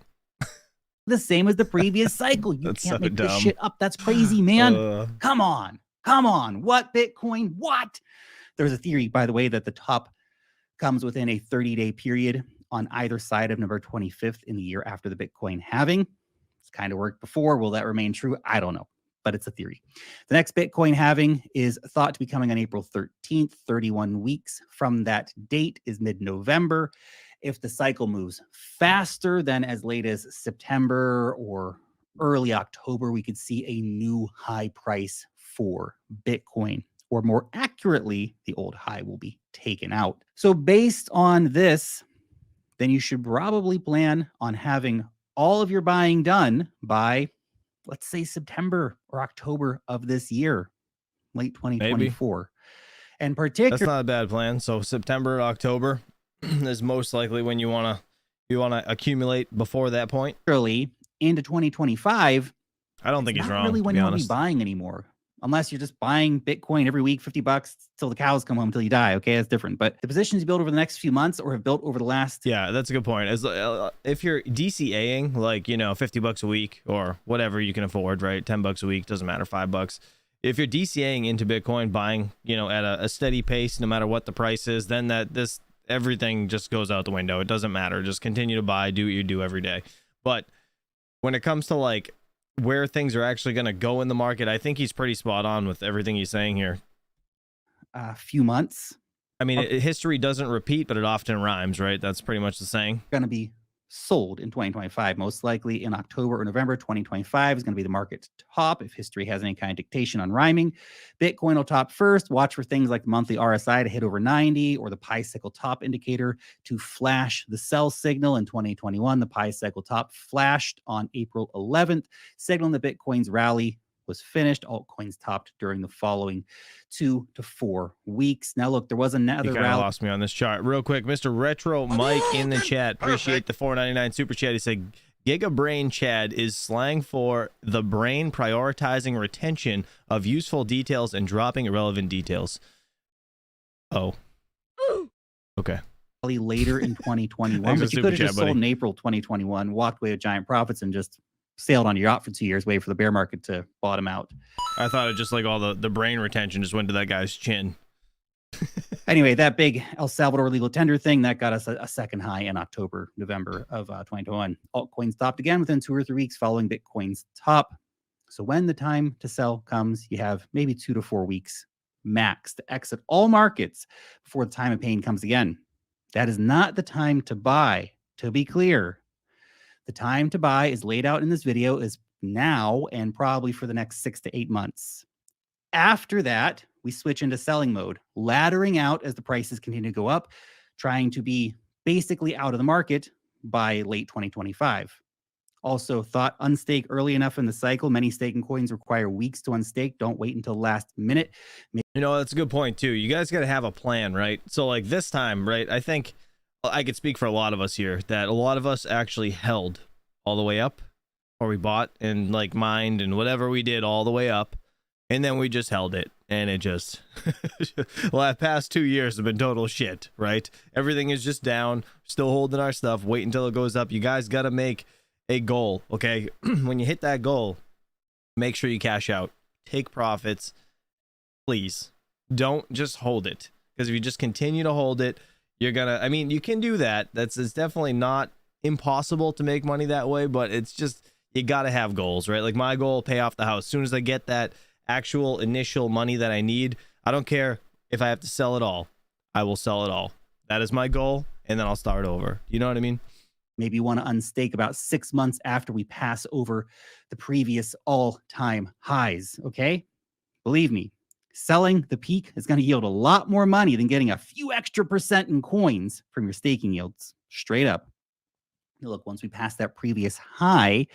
The same as the previous cycle. You That's can't so make this dumb. shit up. That's crazy, man. Come on. What Bitcoin? What? There's a theory, by the way, that the top comes within a 30-day period on either side of November 25th in the year after the Bitcoin halving. It's kind of worked before. Will that remain true? I don't know, but it's a theory. The next Bitcoin halving is thought to be coming on April 13th. 31 weeks from that date is mid-November. If the cycle moves faster than as late as September or early October, we could see a new high price for Bitcoin, or more accurately, the old high will be taken out. So based on this, then you should probably plan on having all of your buying done by, let's say, September or October of this year, late 2024. And particularly, That's not a bad plan. So September, October is most likely when you want to accumulate before that point. Into 2025. I don't think he's wrong. Really, when to be you want to honest. be buying anymore, unless you're just buying Bitcoin every week, $50 till the cows come home, till you die. Okay, that's different. But the positions you build over the next few months or have built over the last. Yeah, that's a good point. As if you're DCAing, like, $50 a week or whatever you can afford, right? $10 a week, doesn't matter, $5. If you're DCAing into Bitcoin, buying, at a steady pace, no matter what the price is, then everything just goes out the window. It doesn't matter. Just continue to buy, do what you do every day. But when it comes to like where things are actually going to go in the market, I think he's pretty spot on with everything he's saying here. A few months. I mean, history doesn't repeat, but it often rhymes, right? That's pretty much the saying. Going to be sold in 2025, most likely in October or November. 2025 is going to be the market top if history has any kind of dictation on rhyming. Bitcoin will top first. Watch for things like the monthly RSI to hit over 90 or the Pi cycle top indicator to flash the sell signal. In 2021, the Pi cycle top flashed on April 11th, signaling that Bitcoin's rally was finished. Altcoins topped during the following 2 to 4 weeks. Now, look, there was another You kind of lost me on this chart. Real quick, Mr. Retro Mike in the chat. Appreciate the $4.99 super chat. He said, Giga Brain Chad is slang for the brain prioritizing retention of useful details and dropping irrelevant details. Oh. Okay. Later in 2021, Thanks for but you super could have chat, just buddy. sold in April 2021, walked away with giant profits, and just sailed on your yacht for 2 years, waiting for the bear market to bottom out. I thought it just like all the brain retention just went to that guy's chin. Anyway, that big El Salvador legal tender thing, that got us a second high in October, November of 2021. Altcoins topped again within 2 or 3 weeks following Bitcoin's top. So when the time to sell comes, you have maybe 2 to 4 weeks max to exit all markets before the time of pain comes again. That is not the time to buy, to be clear. The time to buy is laid out in this video is now and probably for the next 6 to 8 months. After that, we switch into selling mode, laddering out as the prices continue to go up, trying to be basically out of the market by late 2025. Also, thought unstake early enough in the cycle. Many staking coins require weeks to unstake. Don't wait until last minute. You know, that's a good point too. You guys got to have a plan, right? So like this time, right? I think I could speak for a lot of us here that a lot of us actually held all the way up, or we bought and like mined and whatever we did all the way up, and then we just held it, and it just well, the past 2 years have been total shit, right? Everything is just down, still holding our stuff, wait until it goes up. You guys got to make a goal, okay? When you hit that goal, make sure you cash out, take profits. Please don't just hold it, because if you just continue to hold it, you're gonna, I mean, you can do that. It's definitely not impossible to make money that way, but it's just, you got to have goals, right? Like my goal, pay off the house. As soon as I get that actual initial money that I need, I don't care if I have to sell it all, I will sell it all. That is my goal, and then I'll start over. You know what I mean? Maybe you want to unstake about 6 months after we pass over the previous all-time highs, okay? Believe me, selling the peak is going to yield a lot more money than getting a few extra percent in coins from your staking yields. Straight up. Look, once we pass that previous high,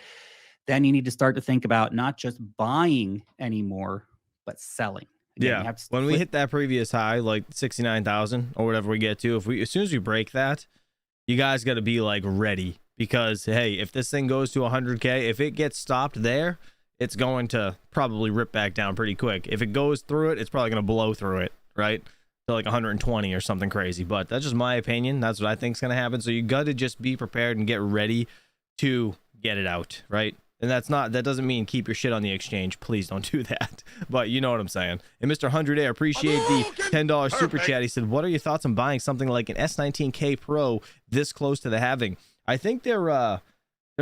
then you need to start to think about not just buying anymore, but selling. Again, yeah. When we hit that previous high, like 69,000 or whatever we get to, as soon as we break that, you guys got to be like ready, because hey, if this thing goes to 100K, if it gets stopped there, it's going to probably rip back down pretty quick. If it goes through it, it's probably going to blow through it, right? To like 120 or something crazy. But that's just my opinion. That's what I think is going to happen. So you got to just be prepared and get ready to get it out, right? And that doesn't mean keep your shit on the exchange. Please don't do that. But you know what I'm saying. And Mr. 100A, appreciate the $10 super chat. He said, what are your thoughts on buying something like an S19K Pro this close to the halving? I think they're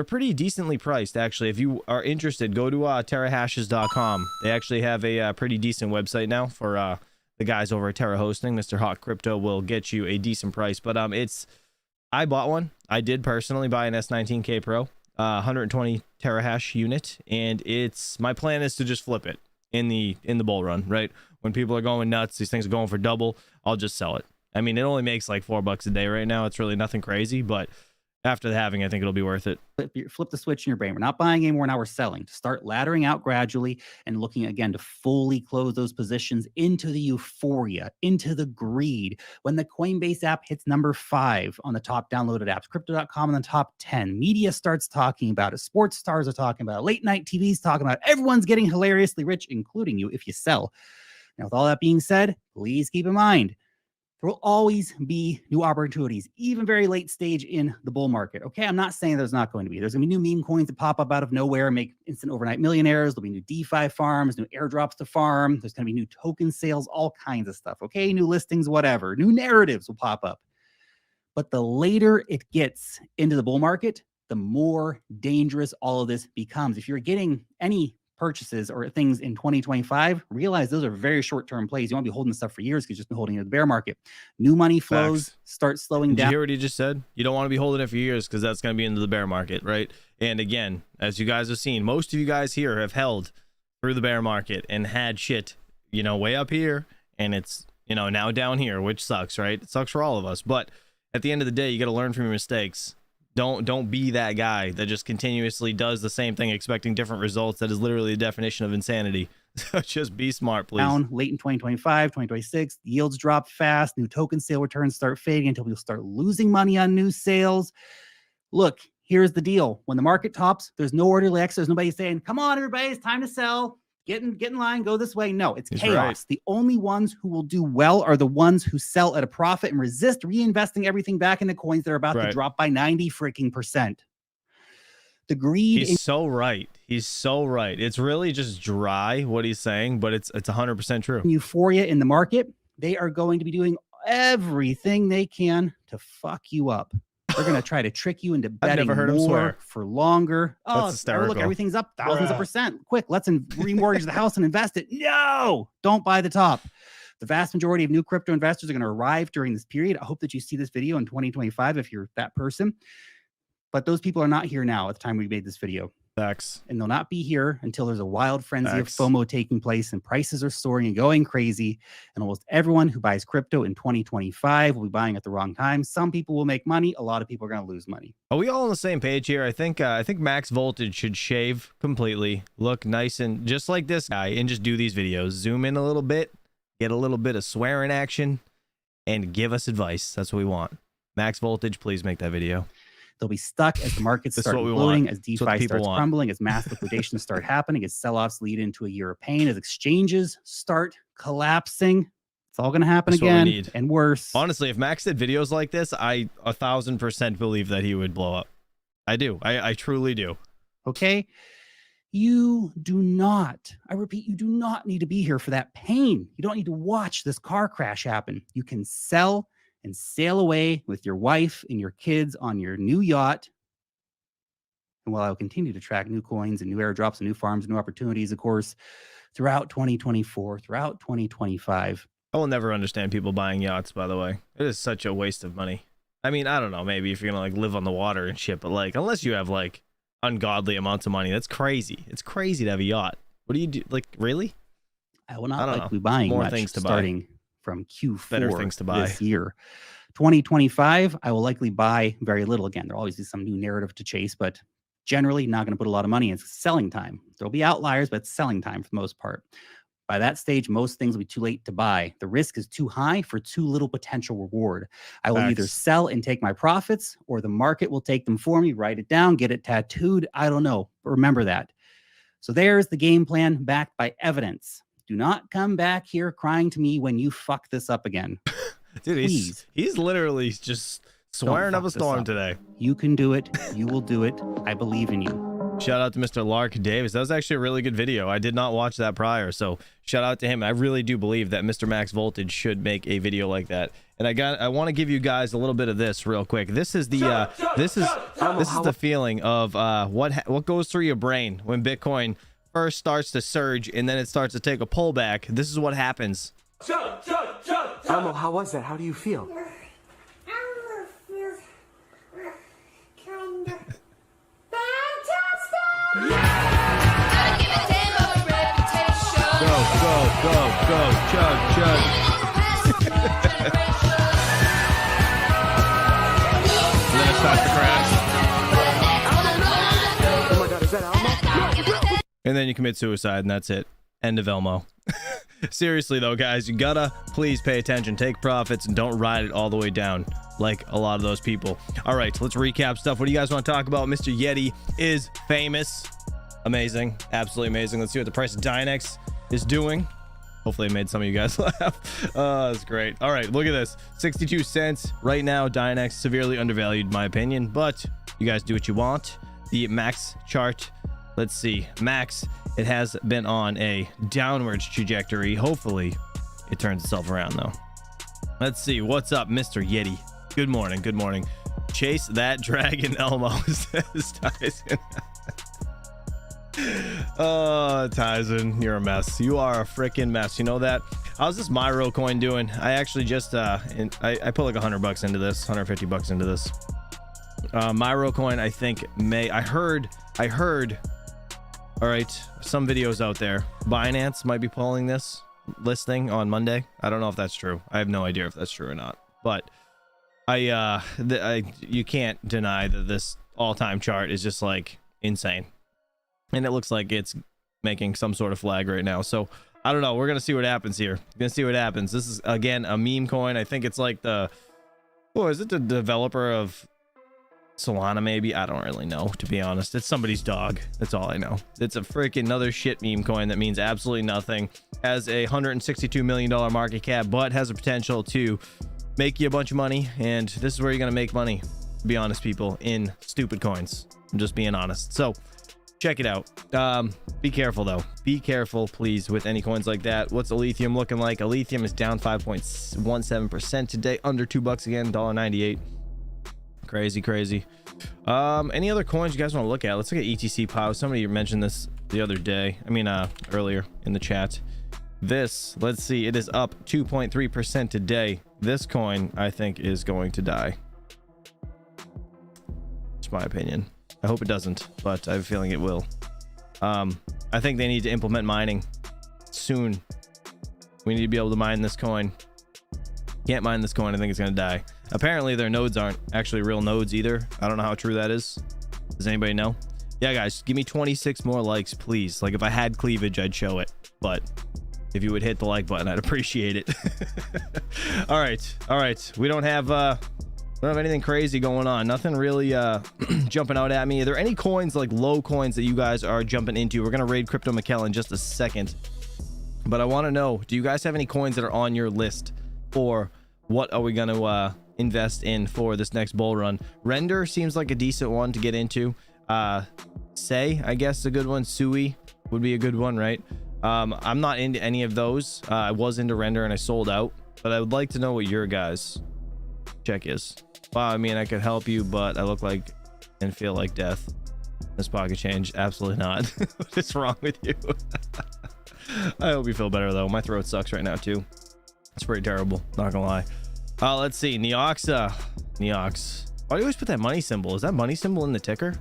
pretty decently priced, actually. If you are interested, go to terrahashes.com. They actually have a pretty decent website now for the guys over at Terra Hosting. Mr. Hawk Crypto will get you a decent price. But I bought one. I did personally buy an S19K Pro. 120 terahash unit, and my plan is to just flip it in the bull run, right? When people are going nuts, these things are going for double, I'll just sell it. I mean, it only makes like $4 a day right now. It's really nothing crazy, but after the halving, I think it'll be worth it. Flip the switch in your brain. We're not buying anymore. Now we're selling. To start laddering out gradually and looking again to fully close those positions into the euphoria, into the greed. When the Coinbase app hits number 5 on the top downloaded apps, Crypto.com on the top 10, media starts talking about it. Sports stars are talking about it. Late night TV's talking about it. Everyone's getting hilariously rich, including you if you sell. Now, with all that being said, please keep in mind, there will always be new opportunities, even very late stage in the bull market. Okay, I'm not saying there's not going to be. There's going to be new meme coins that pop up out of nowhere and make instant overnight millionaires. There'll be new DeFi farms, new airdrops to farm. There's going to be new token sales, all kinds of stuff. Okay, new listings, whatever. New narratives will pop up. But the later it gets into the bull market, the more dangerous all of this becomes. If you're getting any purchases or things in 2025, realize those are very short-term plays. You want to be holding stuff for years because you've just been holding it in the bear market. New money flows start slowing down. Did you hear what he just said? You don't want to be holding it for years because that's going to be into the bear market, right? And again, as you guys have seen, most of you guys here have held through the bear market and had shit, way up here, and it's, now down here, which sucks, right? It sucks for all of us. But at the end of the day, you got to learn from your mistakes. Don't be that guy that just continuously does the same thing expecting different results. That is literally the definition of insanity. So just be smart, please. Down late in 2025, 2026, yields drop fast. New token sale returns start fading until people start losing money on new sales. Look, here's the deal. When the market tops, there's no orderly exit. There's nobody saying, come on, everybody, it's time to sell. Get in line, go this way. No, it's chaos. Right. The only ones who will do well are the ones who sell at a profit and resist reinvesting everything back into coins that are about to drop by 90%. The greed. He's so right. He's so right. It's really just dry what he's saying, but it's 100% true. Euphoria in the market. They are going to be doing everything they can to fuck you up. They're going to try to trick you into betting more for longer. Oh, look, everything's up thousands of percent. Quick, let's remortgage the house and invest it. No, don't buy the top. The vast majority of new crypto investors are going to arrive during this period. I hope that you see this video in 2025 if you're that person. But those people are not here now at the time we made this video. Facts. And they'll not be here until there's a wild frenzy Facts. of FOMO taking place and prices are soaring and going crazy. And almost everyone who buys crypto in 2025 will be buying at the wrong time. Some people will make money. A lot of people are going to lose money. Are we all on the same page here? I think max voltage should shave completely, look nice and just like this guy, and just do these videos. Zoom in a little bit, get a little bit of swearing action, and give us advice. That's what we want. Max voltage, please make that video. They'll be stuck as the markets This is start what we imploding, want. as This is what DeFi people starts want. crumbling, as mass liquidations start happening, as sell-offs lead into a year of pain, as exchanges start collapsing. It's all going to happen That's what we again need. and worse. Honestly, if Max did videos like this, I 1000% believe that he would blow up. I do. I truly do. Okay? You do not, I repeat, you do not need to be here for that pain. You don't need to watch this car crash happen. You can sell and sail away with your wife and your kids on your new yacht. And while I will continue to track new coins and new airdrops and new farms, new opportunities, of course, throughout 2024, throughout 2025. I will never understand people buying yachts, by the way. It is such a waste of money. I mean, I don't know, maybe if you're gonna like live on the water and shit, but like unless you have like ungodly amounts of money, that's crazy. It's crazy to have a yacht. What do you do? Like, really? I will I not don't likely know. be buying More much things to buy. starting from Q4 Better things to buy. this year. 2025, I will likely buy very little again. There'll always be some new narrative to chase, but generally not going to put a lot of money in. It's selling time. There'll be outliers, but it's selling time for the most part. By that stage, most things will be too late to buy. The risk is too high for too little potential reward. I will either Facts. sell and take my profits, or the market will take them for me, write it down, get it tattooed. I don't know. But remember that. So there's the game plan backed by evidence. Do not come back here crying to me when you fuck this up again. Dude, Please. he's literally just swearing Don't up a fuck this storm up. today. You can do it. You will do it. I believe in you. Shout out to Mr. Lark Davis. That was actually a really good video. I did not watch that prior, so shout out to him. I really do believe that Mr. Max Voltage should make a video like that. And I want to give you guys a little bit of this real quick. This is the this is the feeling of what goes through your brain when Bitcoin first starts to surge and then it starts to take a pullback. This is what happens. Elmo, how was that? How do you feel? Go, chug, chug. And then it starts to crash. Oh my god, is that Elmo? And then you commit suicide, and that's it. End of Elmo. Seriously, though, guys, you gotta please pay attention. Take profits and don't ride it all the way down like a lot of those people. All right, let's recap stuff. What do you guys want to talk about? Mr. Yeti is famous. Amazing. Absolutely amazing. Let's see what the price of Dynex is doing. Hopefully I made some of you guys laugh. That's great. All right, look at this. 62 cents right now. Dynex severely undervalued in my opinion, but you guys do what you want. The max chart, let's see. Max, it has been on a downwards trajectory. Hopefully it turns itself around though. Let's see. What's up, Mr. Yeti? Good morning. Good morning. Chase that dragon, Elmo, says Tyson. Oh, Tyson, you're a mess. You are a freaking mess. You know that? How's this Myro coin doing? I actually just I put like $100 into this, $150 into this. Myro coin, I think I heard. All right, some videos out there. Binance might be pulling this listing on Monday. I don't know if that's true. I have no idea if that's true or not. But you can't deny that this all-time chart is just like insane. And it looks like it's making some sort of flag right now. So I don't know. We're going to see what happens here. We're going to see what happens. This is, again, a meme coin. I think it's like is it the developer of Solana maybe? I don't really know, to be honest. It's somebody's dog. That's all I know. It's a freaking another shit meme coin that means absolutely nothing. Has a $162 million market cap, but has a potential to make you a bunch of money. And this is where you're going to make money, to be honest, people, in stupid coins. I'm just being honest. So check it out. Be careful though. Be careful, please, with any coins like that. What's Alethioum looking like? Alethioum is down 5.17% today, under $2 again, $1.98. Crazy. Any other coins you guys want to look at? Let's look at ETC POW. Somebody mentioned this the other day. I mean, earlier in the chat. This, let's see, it is up 2.3% today. This coin, I think, is going to die. It's my opinion. I hope it doesn't, but I have a feeling it will. I think they need to implement mining soon. We need to be able to mine this coin. Can't mine this coin, I think it's gonna die. Apparently their nodes aren't actually real nodes either. I don't know how true that is. Does anybody know? Yeah, guys, give me 26 more likes, please. Like, if I had cleavage, I'd show it, but if you would hit the like button, I'd appreciate it. All right. We don't have anything crazy going on. Nothing really jumping out at me. Are there any coins, like low coins, that you guys are jumping into? We're gonna raid Crypto Mikkel in just a second, but I want to know, do you guys have any coins that are on your list, or what are we gonna invest in for this next bull run? Render seems like a decent one to get into. Say, I guess, a good one. Sui would be a good one, right? I'm not into any of those. I was into Render and I sold out, but I would like to know what your guys' check is. Wow, I mean, I could help you, but I look like and feel like death. This pocket change, absolutely not. What is wrong with you? I hope you feel better though. My throat sucks right now too. It's pretty terrible, not gonna lie. Let's see. Neox. Why do you always put that money symbol? Is that money symbol in the ticker?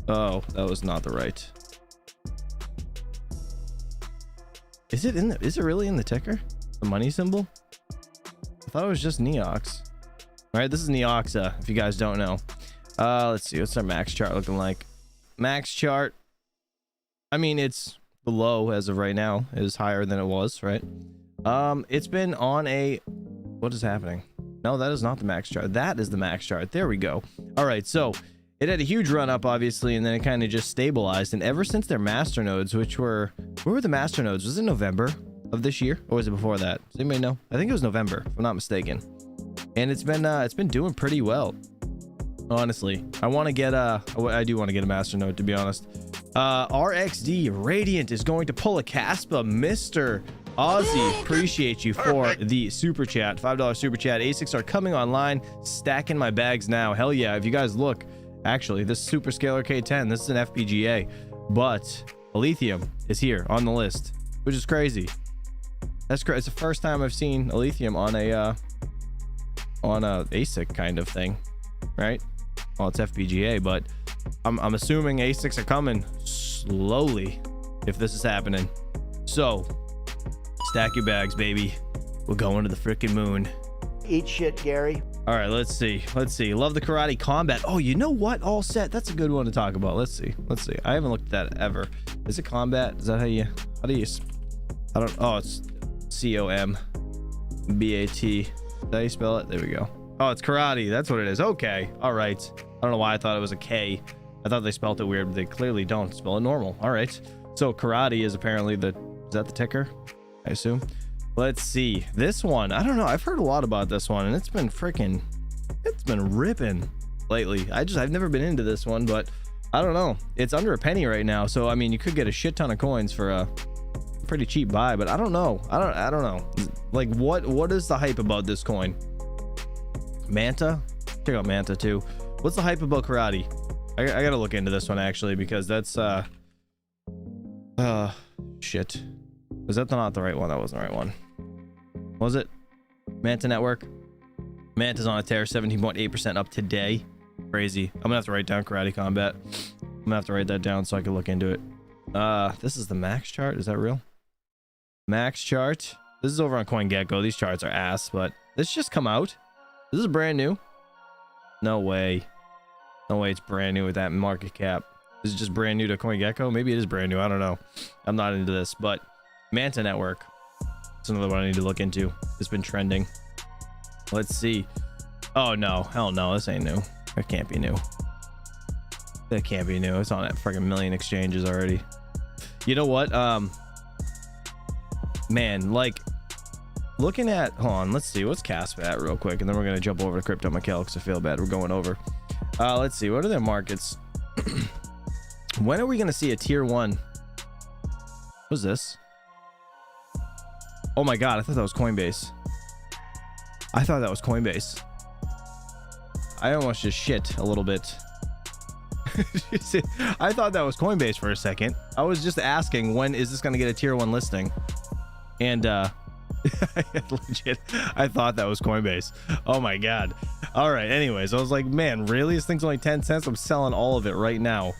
Oh, that was not the right. Is it really in the ticker? The money symbol? I thought it was just Neox. All right, this is Neoxa, if you guys don't know. Let's see, what's our max chart looking like? Max chart, I mean, it's below as of right now. It is higher than it was, right? It's been on a, what is happening? No, that is not the max chart. That is the max chart. There we go. All right, so it had a huge run up, obviously, and then it kind of just stabilized. And ever since their master nodes, which were, where were the master nodes? Was it November of this year, or was it before that? Does anybody know? I think it was November, if I'm not mistaken. And it's been doing pretty well, honestly. I want to get I do want to get a master node, to be honest. RXD Radiant is going to pull a Kaspa. Mr. Aussie, appreciate you for the super chat. $5 super chat. ASICs are coming online. Stacking my bags now. Hell yeah. If you guys look, actually, this Super Scalar K10, this is an FPGA, but Lithium is here on the list, which is crazy. That's crazy. It's the first time I've seen a Lithium on a ASIC kind of thing, right? Well, it's FPGA, but I'm assuming ASICs are coming slowly if this is happening. So stack your bags, baby. We're going to the freaking moon. Eat shit, Gary. All right, let's see. Love the karate combat. Oh, you know what? All set. That's a good one to talk about. Let's see. I haven't looked at that ever. Is it combat? Is that how do you, I don't, oh, it's C-O-M-B-A-T. Is that how you spell it? There we go. Oh, it's karate. That's what it is. Okay. All right. I don't know why I thought it was a K. I thought they spelled it weird, but they clearly don't spell it normal. All right. So karate is apparently is that the ticker? I assume. Let's see. This one, I don't know. I've heard a lot about this one, and it's been ripping lately. I've never been into this one, but I don't know. It's under a penny right now. So, I mean, you could get a shit ton of coins for a pretty cheap buy, but I don't know. I don't know. Like, what is the hype about this coin? Manta? Check out Manta too. What's the hype about karate? I gotta look into this one actually, because that's shit. Was that not the right one? That wasn't the right one. Was it? Manta Network. Manta's on a tear, 17.8% up today. Crazy. I'm gonna have to write down karate combat. I'm gonna have to write that down so I can look into it. This is the max chart. Is that real? Max chart. This is over on CoinGecko. These charts are ass, but this just come out. This is brand new. No way. No way it's brand new with that market cap. This is just brand new to CoinGecko. Maybe it is brand new. I don't know. I'm not into this, but Manta Network. It's another one I need to look into. It's been trending. Let's see. Oh no, hell no, this ain't new. It can't be new. That can't be new. It's on that freaking million exchanges already. You know what? Man, like looking at, hold on, let's see, what's Kaspa at real quick, and then we're gonna jump over to Crypto Mikkel because I feel bad we're going over. Let's see, what are their markets? When are we gonna see a tier 1? What's this? Oh my god, I thought that was Coinbase. I almost just shit a little bit. I thought that was Coinbase for a second. I was just asking, when is this going to get a tier 1 listing? And Legit, I thought that was Coinbase. Oh my god. All right, anyways, I was like, man, really? This thing's only 10 cents. I'm selling all of it right now.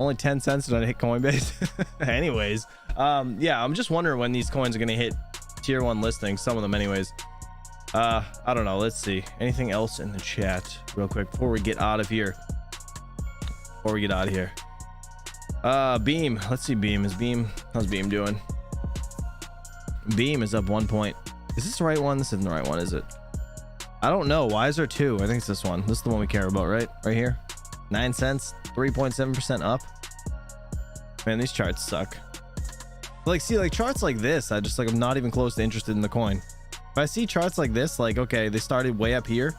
Only 10 cents and I hit Coinbase. Anyways, yeah, I'm just wondering when these coins are gonna hit tier 1 listings, some of them anyways. I don't know. Let's see. Anything else in the chat real quick before we get out of here? Beam. Let's see Beam. How's Beam doing? Beam is up 1 point. Is this the right one? This isn't the right one, is it? I don't know. Why is there 2? I think it's this one. This is the one we care about, right? Right here. 9 cents, 3.7% up. Man, these charts suck. Like, see, like charts like this, I'm not even close to interested in the coin. If I see charts like this, like, okay, they started way up here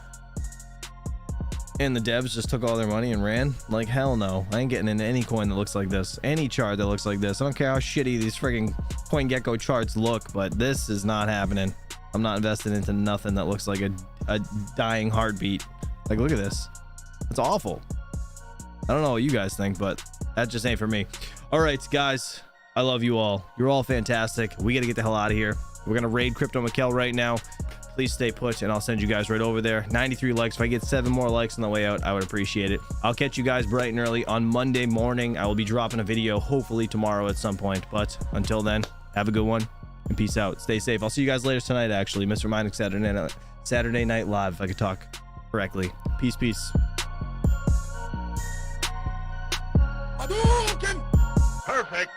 and the devs just took all their money and ran, like, hell no. I ain't getting into any coin that looks like this, any chart that looks like this. I don't care how shitty these frigging CoinGecko charts look, but this is not happening. I'm not invested into nothing that looks like a dying heartbeat. Like, look at this. It's awful. I don't know what you guys think, but that just ain't for me. All right, guys, I love you all. You're all fantastic. We got to get the hell out of here. We're going to raid Crypto Mikkel right now. Please stay put and I'll send you guys right over there. 93 likes. If I get 7 more likes on the way out, I would appreciate it. I'll catch you guys bright and early on Monday morning. I will be dropping a video hopefully tomorrow at some point. But until then, have a good one and peace out. Stay safe. I'll see you guys later tonight, actually. Mr. Mining Saturday Night Live, if I could talk correctly. Peace, peace. Perfect.